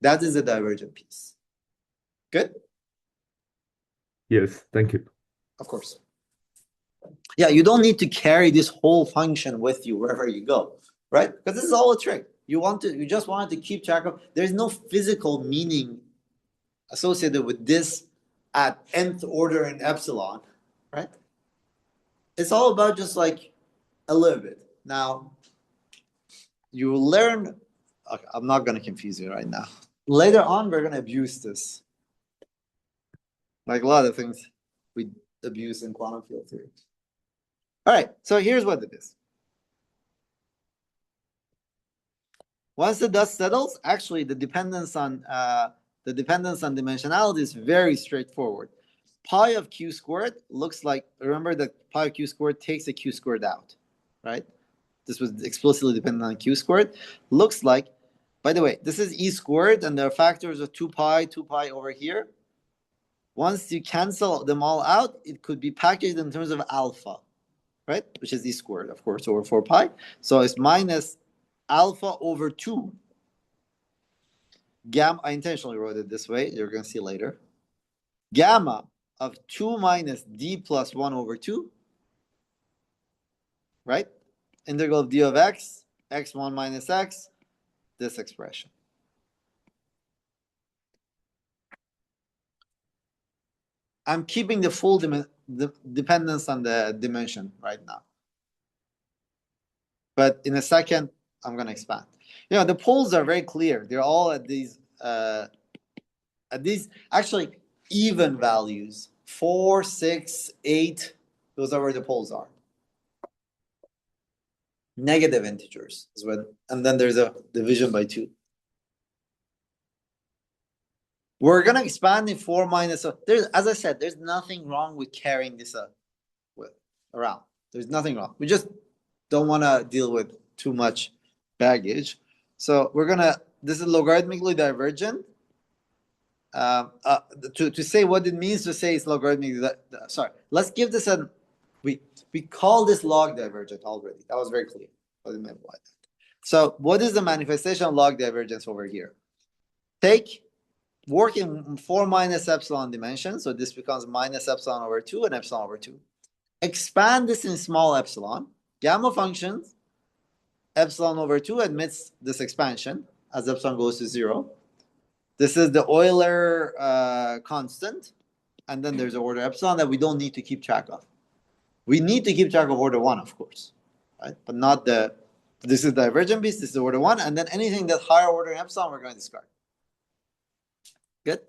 That is the divergent piece. Good? Yes, thank you. Of course. Yeah, you don't need to carry this whole function with you wherever you go, right? Because this is all a trick. You just wanted to keep track of. There's no physical meaning associated with this at nth order in epsilon, right? It's all about just like a little bit. Now, you will learn. Okay, I'm not going to confuse you right now. Later on, we're going to abuse this. Like a lot of things we abuse in quantum field theory. All right, so here's what it is. Once the dust settles, actually the dependence on dimensionality is very straightforward. Pi of q squared looks like, remember that pi of q squared takes a q squared out, right? This was explicitly dependent on q squared. Looks like, by the way, this is e squared and there are factors of 2 pi over here. Once you cancel them all out, it could be packaged in terms of alpha, right? Which is e squared, of course, over 4 pi. So it's minus alpha over 2. Gamma, I intentionally wrote it this way. You're going to see later. gamma of 2 minus d plus 1 over 2, right? Integral of d of x, x1 minus x, this expression. I'm keeping the full dependence on the dimension right now. But in a second, I'm going to expand. You know, the poles are very clear. They're all at these actually even values. 4, 6, 8, those are where the poles are. Negative integers is when, and then there's a division by 2. We're going to expand in 4 minus, there's, as I said, there's nothing wrong with carrying this around. There's nothing wrong. We just don't want to deal with too much baggage. So we're going to, this is logarithmically divergent. To say what it means to say it's logarithmically, sorry, let's give this a, we call this log divergent already. That was very clear. What it meant by that. So what is the manifestation of log divergence over here? Take work in 4 minus epsilon dimension. So this becomes minus epsilon over 2 and epsilon over 2. Expand this in small epsilon. Gamma functions, epsilon over 2 admits this expansion as epsilon goes to 0. This is the Euler constant. And then there's order epsilon that we don't need to keep track of. We need to keep track of order 1, of course, right? But not the, this is divergent piece, this is order 1, and then anything that's higher order in epsilon, we're going to discard. Good?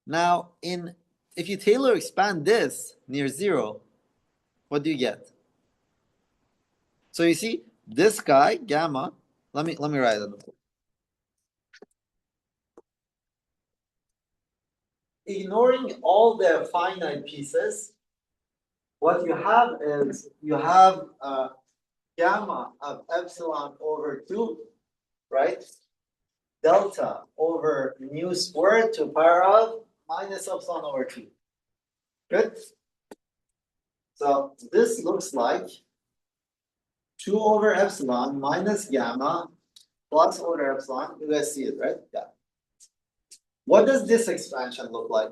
Now, if you Taylor expand this near 0, what do you get? So you see, this guy, gamma, let me write it. Ignoring all the finite pieces, what you have is you have gamma of epsilon over 2, right? Delta over mu squared to power of minus epsilon over 2. Good? So this looks like 2 over epsilon minus gamma plus order epsilon. You guys see it, right? Yeah. What does this expansion look like?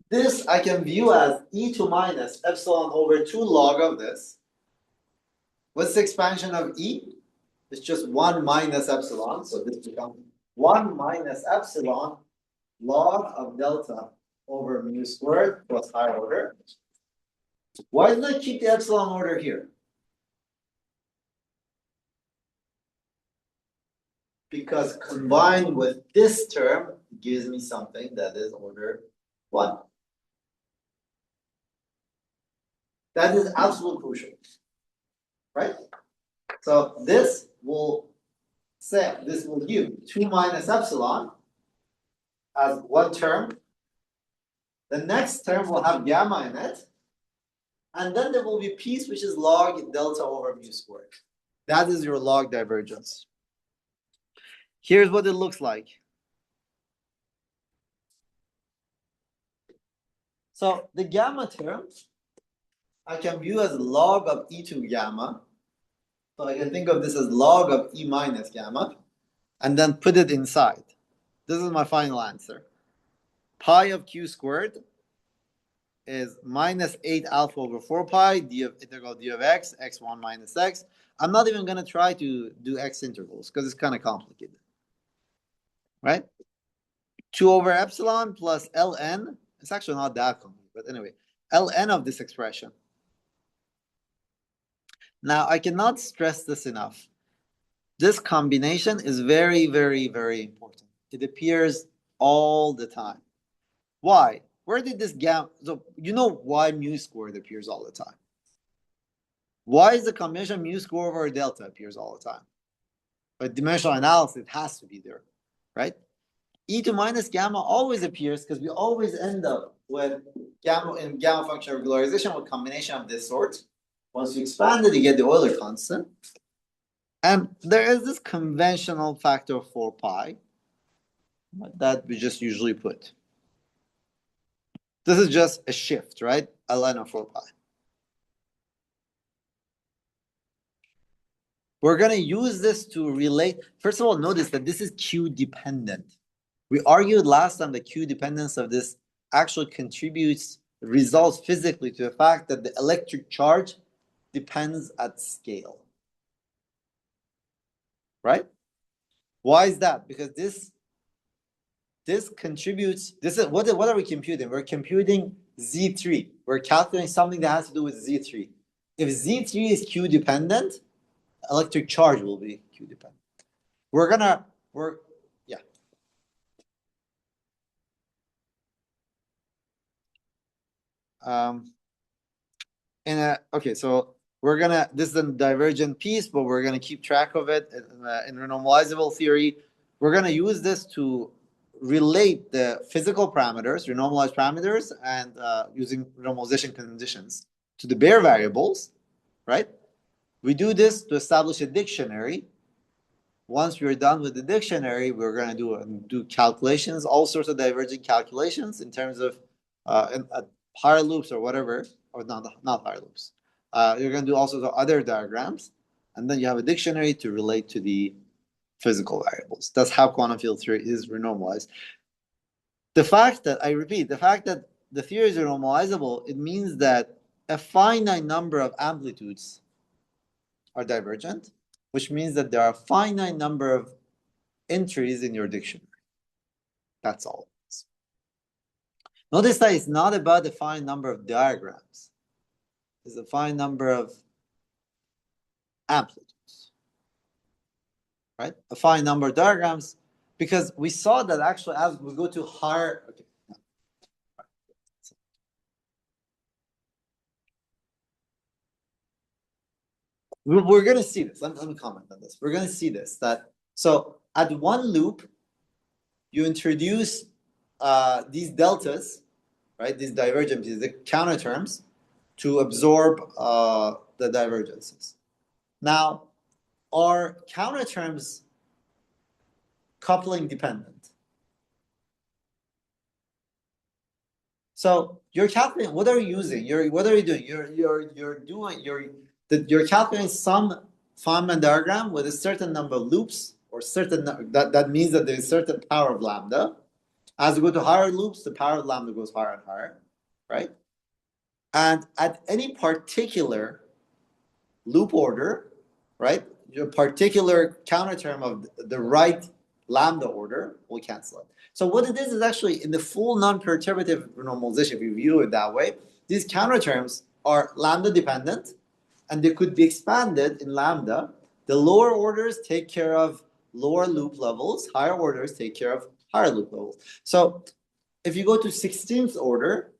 This I can view as e2 minus epsilon over 2 log of this. What's the expansion of e? It's just 1 minus epsilon. So this becomes 1 minus epsilon log of delta over mu squared plus higher order. Why did I keep the epsilon order here? Because combined with this term gives me something that is order 1. That is absolutely crucial, right? So this will say, this will give 2 minus epsilon as one term. The next term will have gamma in it. And then there will be piece which is log delta over mu squared. That is your log divergence. Here's what it looks like. So the gamma term, I can view as log of e2 gamma. So I can think of this as log of e minus gamma, and then put it inside. This is my final answer. Pi of q squared is minus 8 alpha over 4 pi, integral d of x, x1 minus x. I'm not even going to try to do x intervals because it's kind of complicated. Right? 2 over epsilon plus ln. It's actually not that complicated, but anyway, ln of this expression. Now, I cannot stress this enough. This combination is very, very, very important. It appears all the time. Why? Where did this gamma, so you know why mu squared appears all the time. Why is the combination mu squared over delta appears all the time? But dimensional analysis, it has to be there, right? E2 minus gamma always appears because we always end up with gamma in gamma function regularization with combination of this sort. Once you expand it, you get the Euler constant. And there is this conventional factor of 4 pi that we just usually put. This is just a shift, right? ln of 4 pi. We're going to use this to relate. First of all, notice that this is Q dependent. We argued last time the Q dependence of this actually results physically to the fact that the electric charge depends at scale. Right? Why is that? Because this contributes, what are we computing? We're computing Z3. We're calculating something that has to do with Z3. If Z3 is Q dependent, electric charge will be Q dependent. Yeah. Okay, so this is a divergent piece, but we're gonna keep track of it in renormalizable theory. We're gonna use this to relate the physical parameters, renormalized parameters, and using renormalization conditions to the bare variables, right? We do this to establish a dictionary. Once we're done with the dictionary, we're going to do calculations, all sorts of divergent calculations in terms of higher loops or whatever, or not higher loops. You're going to do all sorts of other diagrams, and then you have a dictionary to relate to the physical variables. That's how quantum field theory is renormalized. The fact that the theory is renormalizable, it means that a finite number of amplitudes are divergent, which means that there are a finite number of entries in your dictionary. That's all. Notice that it's not about the finite number of diagrams. It's a finite number of amplitudes. Right? A finite number of diagrams, because we saw that actually as we go to higher. Okay. We're going to see this. Let me comment on this. We're going to see this. So at one loop, you introduce these deltas, right? These divergences, the counter terms, to absorb the divergences. Now, are counter terms coupling dependent? So you're calculating. What are you using? What are you doing? You're calculating some Feynman diagram with a certain number of loops, or that means that there's a certain power of lambda. As we go to higher loops, the power of lambda goes higher and higher, right? And at any particular loop order, right, your particular counter term of the right lambda order will cancel it. So what it is actually in the full non-perturbative renormalization, if you view it that way, these counter terms are lambda dependent, and they could be expanded in lambda. The lower orders take care of lower loop levels, higher orders take care of higher loop levels. So if you go to 16th order,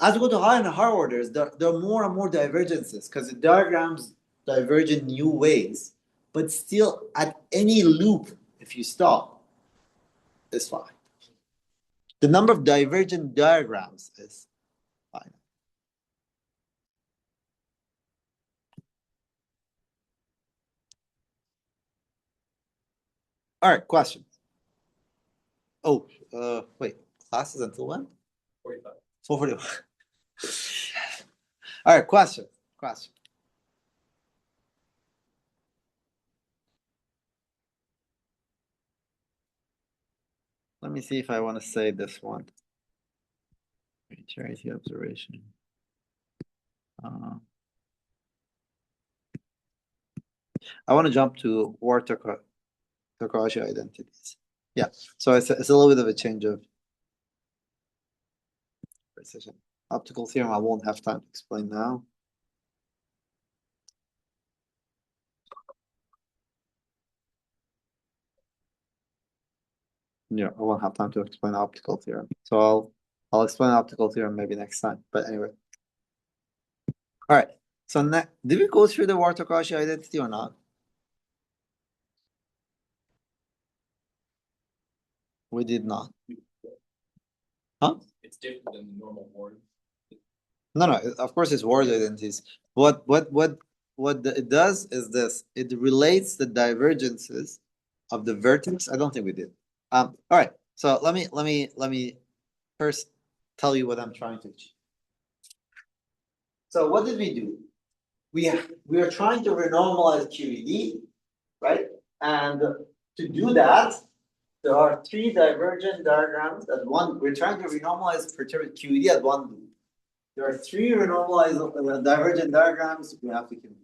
as you go to higher and higher orders, there are more and more divergences because the diagrams diverge in new ways. But still, at any loop, if you stop, it's fine. The number of divergent diagrams is fine. All right, questions? Oh, wait, classes until when? 45. 4:41. All right, question. Let me see if I want to say this one. Charity observation. I want to jump to War-Takahashi identities. Yeah, so it's a little bit of a change of precision. Optical theorem, I won't have time to explain now. Yeah, I won't have time to explain optical theorem. So I'll explain optical theorem maybe next time. But anyway. All right. So did we go through the War-Takahashi identity or not? We did not. Huh? It's different than the normal word. No, of course it's word identities. What it does is this. It relates the divergences of the vertex. I don't think we did. All right. So let me first tell you what I'm trying to achieve. So what did we do? We are trying to renormalize QED, right? And to do that, there are three divergent diagrams at one. We're trying to renormalize perturbed QED at one loop. There are three renormalized divergent diagrams we have to compute,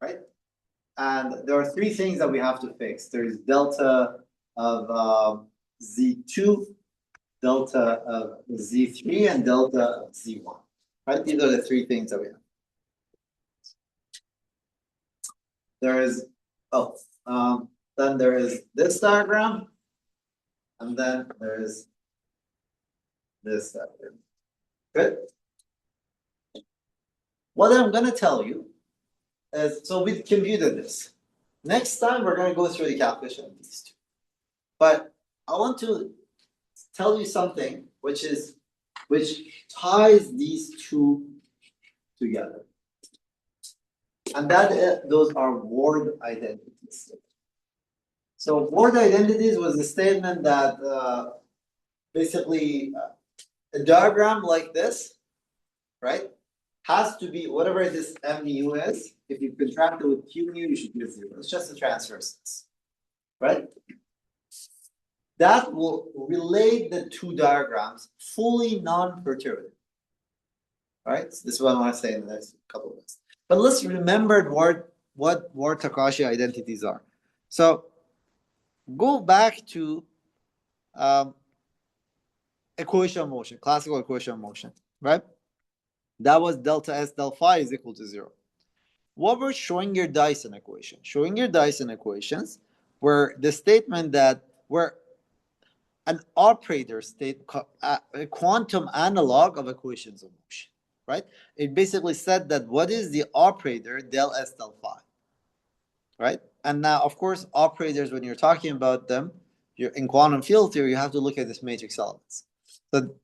right? And there are three things that we have to fix. There's delta of Z2, delta of Z3, and delta of Z1, right? These are the three things that we have. There is, then there is this diagram, and then there is this diagram. Good. What I'm going to tell you is, so we've computed this. Next time, we're going to go through the calculation of these two. But I want to tell you something which ties these two together. And those are word identities. So word identities was a statement that basically a diagram like this, right, has to be whatever this mu is. If you contract it with q mu, you should get 0. It's just a transverse, right? That will relate the two diagrams fully non-perturbative. Right? So this is what I want to say in the next couple of minutes. But let's remember what Ward-Takahashi identities are. So go back to equation of motion, classical equation of motion, right? That was delta S del phi is equal to 0. What were Schrodinger Dyson equation? Schrodinger Dyson equations were the statement that were an operator state, a quantum analog of equations of motion, right? It basically said that what is the operator del S del phi, right? And now, of course, operators, when you're talking about them, you're in quantum field theory, you have to look at this matrix elements. So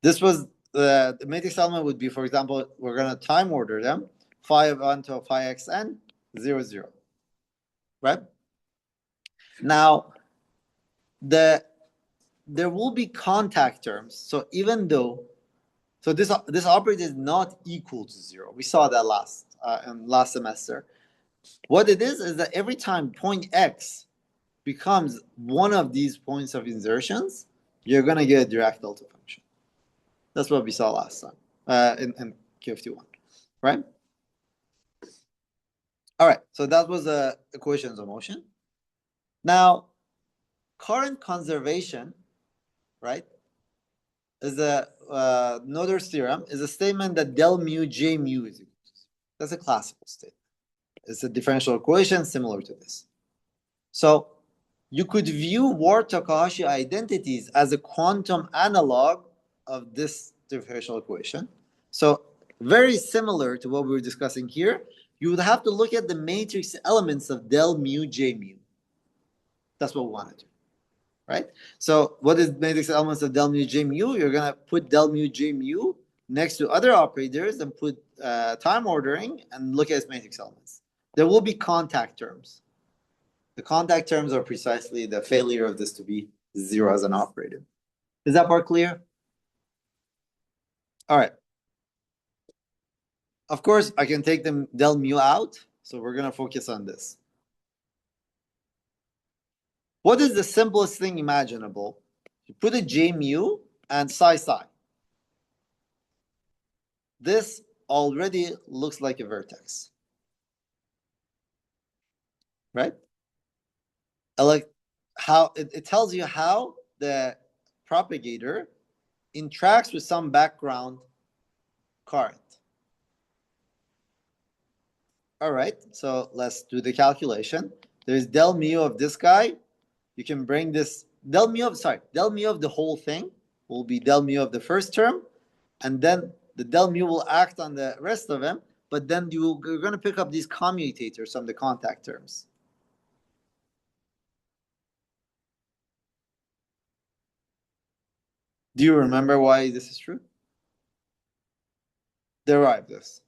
this was the matrix element would be, for example, we're going to time order them, phi of 1 to phi xn, 0, 0, right? Now, there will be contact terms. So even though, so this operator is not equal to 0. We saw that last semester. What it is that every time point X becomes one of these points of insertions, you're going to get a Dirac delta function. That's what we saw last time in QFT1, right? All right, so that was the equations of motion. Now, current conservation, right, is a Noether's theorem, is a statement that del mu J mu is equal to 0. That's a classical statement. It's a differential equation similar to this. So you could view Ward-Takahashi identities as a quantum analog of this differential equation. So very similar to what we were discussing here, you would have to look at the matrix elements of del mu J mu. That's what we want to do, right? So what is matrix elements of del mu J mu? You're going to put del mu J mu next to other operators and put time ordering and look at its matrix elements. There will be contact terms. The contact terms are precisely the failure of this to be 0 as an operator. Is that part clear? All right. Of course, I can take the del mu out, so we're going to focus on this. What is the simplest thing imaginable? You put a J mu and psi psi. This already looks like a vertex, right? Like how it tells you how the propagator interacts with some background current. All right, so let's do the calculation. There's del mu of this guy. You can bring this del mu of the whole thing will be del mu of the first term, and then the del mu will act on the rest of them, but then you're going to pick up these commutators from the contact terms. Do you remember why this is true? Derive this.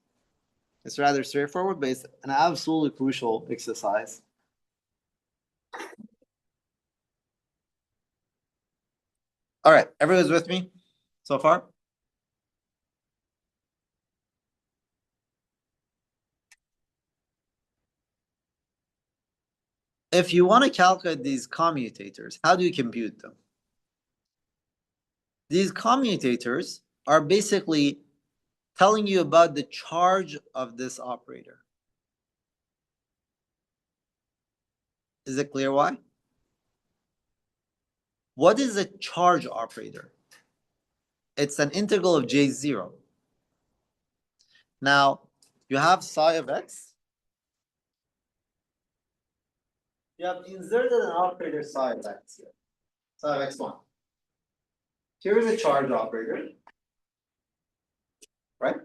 It's rather straightforward, but it's an absolutely crucial exercise. All right, everyone's with me so far? If you want to calculate these commutators, how do you compute them? These commutators are basically telling you about the charge of this operator. Is it clear why? What is a charge operator? It's an integral of J0. Now, you have psi of x. You have inserted an operator psi of x here. Psi of x1. Here is a charge operator, right?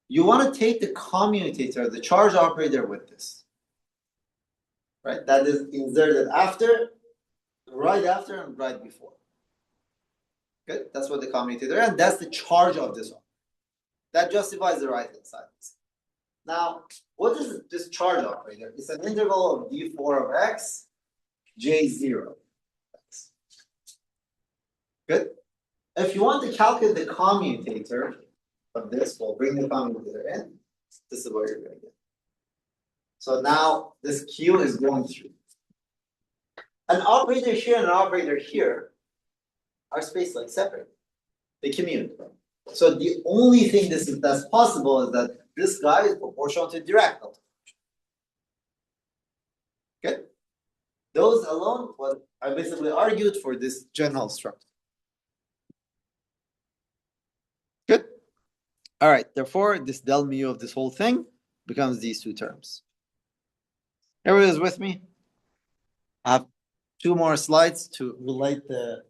You want to take the commutator, the charge operator with this, right? That is inserted after, right after, and right before. Good? That's what the commutator is, and that's the charge of this one. That justifies the right-hand side. Now, what is this charge operator? It's an integral of d4 of x, j0. Good? If you want to calculate the commutator of this, we'll bring the commutator in. This is what you're going to get. So now this q is going through. An operator here and an operator here are space-like separate. They commute. So the only thing that's possible is that this guy is proportional to direct delta function. Good? Those alone, what I basically argued for this general structure. Good? All right, therefore, this del mu of this whole thing becomes these two terms. Everybody's with me? I have 2 more slides to relate the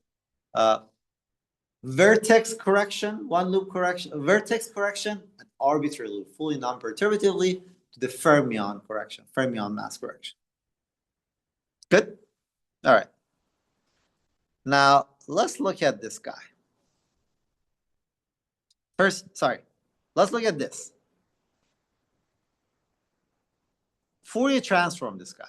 vertex correction, one loop correction, vertex correction, and arbitrary loop, fully non-perturbatively, to the fermion correction, fermion mass correction. Good? All right. Now, let's look at this guy. First, let's look at this. Fourier transform this guy.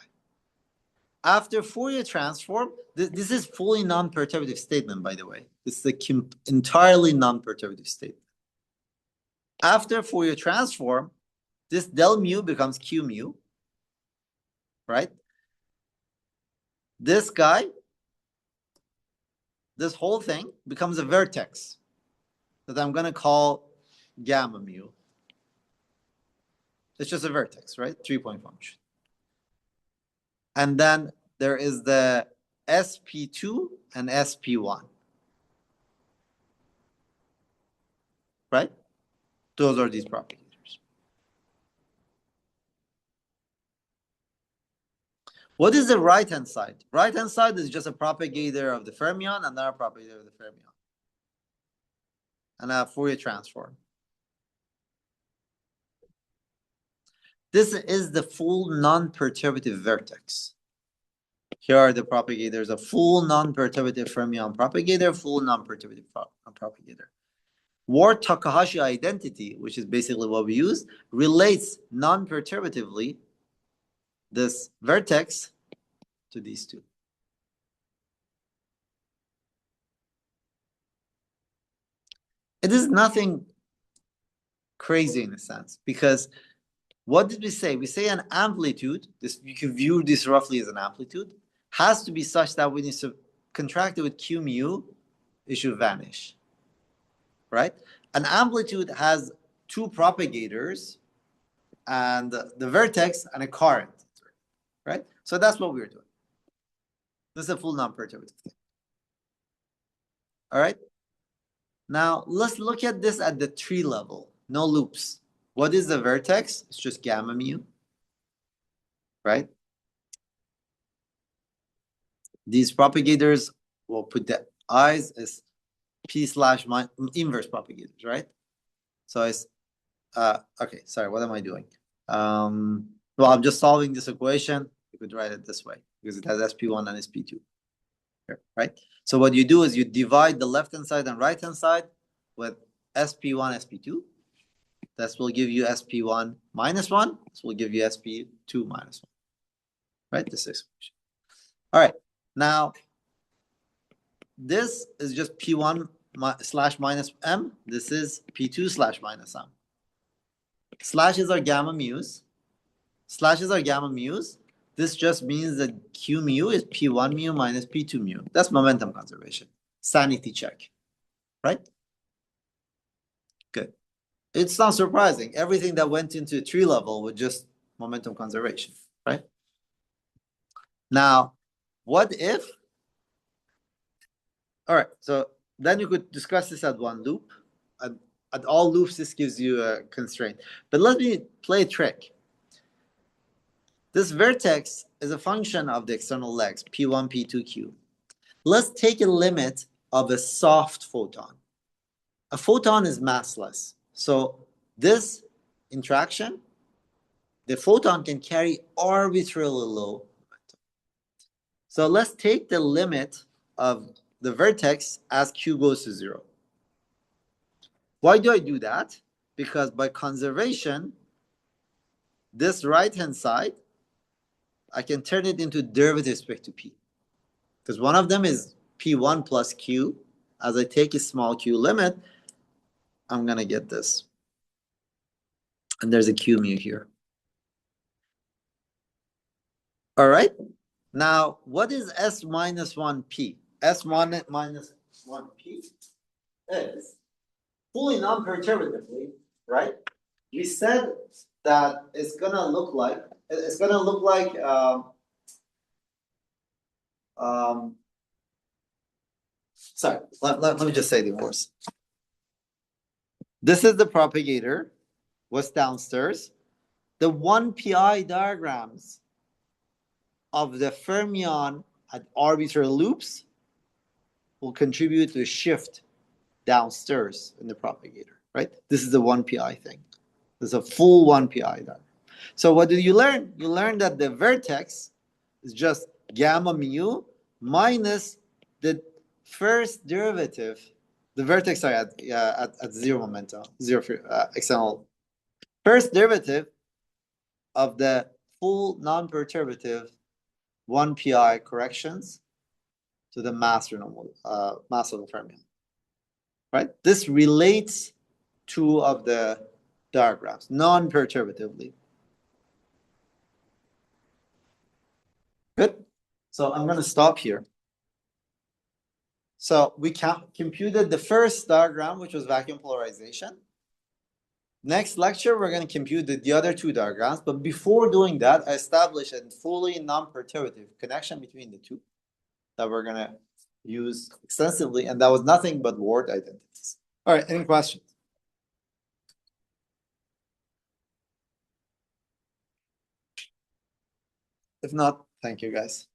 After Fourier transform, this is fully non-perturbative statement, by the way. It's the entirely non-perturbative statement. After Fourier transform, this del mu becomes q mu, right? This guy, this whole thing becomes a vertex that I'm going to call gamma mu. It's just a vertex, right? 3-point function. And then there is the sp2 and sp1. Right? Those are these propagators. What is the right-hand side? Right-hand side is just a propagator of the fermion, another propagator of the fermion. And a Fourier transform. This is the full non-perturbative vertex. Here are the propagators, a full non-perturbative fermion propagator, full non-perturbative propagator. Ward-Takahashi identity, which is basically what we use, relates non-perturbatively this vertex to these two. It is nothing crazy in a sense, because what did we say? We say an amplitude, this you can view this roughly as an amplitude, has to be such that when you contract it with q mu, it should vanish. Right? An amplitude has 2 propagators and the vertex and a current. Right? So that's what we're doing. This is a full non-perturbative thing. All right? Now, let's look at this at the tree level. No loops. What is the vertex? It's just gamma mu. Right? These propagators, we'll put the i's as p slash inverse propagators, right? So it's, okay, sorry, what am I doing? Well, I'm just solving this equation. You could write it this way because it has sp1 and sp2. Here, right? So what you do is you divide the left-hand side and right-hand side with sp1, sp2. This will give you sp1 minus 1. This will give you sp2 minus 1. Right? This expression. All right. Now, this is just p1 slash minus m. This is p2 slash minus m. Slashes are gamma mu's. Slashes are gamma mu's. this just means that Q mu is P1 mu minus P2 mu. That's momentum conservation. Sanity check, right? Good. It's not surprising. Everything that went into tree level was just momentum conservation, right? Now, what if? All right, so then you could discuss this at one loop. At all loops, this gives you a constraint. But let me play a trick. This vertex is a function of the external legs, P1, P2, Q. Let's take a limit of a soft photon. A photon is massless. So this interaction, the photon can carry arbitrarily low momentum. So let's take the limit of the vertex as Q goes to 0. Why do I do that? Because by conservation, this right-hand side, I can turn it into derivative with respect to P. Because one of them is P1 plus Q. As I take a small Q limit, I'm going to get this. And there's a Q mu here. All right. Now, what is S minus 1P? S1 minus 1P is fully non-perturbatively, right? We said that it's going to look like, sorry, let me just say the words. This is the propagator, what's downstairs. The 1pi diagrams of the fermion at arbitrary loops will contribute to a shift downstairs in the propagator, right? This is the 1pi thing. This is a full 1pi diagram. So what did you learn? You learned that the vertex is just gamma mu minus the first derivative. The vertex are at zero momentum, zero external. First derivative of the full non-perturbative 1pi corrections to the mass of the fermion. Right? This relates two of the diagrams non-perturbatively. Good. So I'm going to stop here. So we computed the first diagram, which was vacuum polarization. Next lecture, we're going to compute the other two diagrams. But before doing that, I established a fully non-perturbative connection between the two that we're going to use extensively. And that was nothing but word identities. All right, any questions? If not, thank you, guys.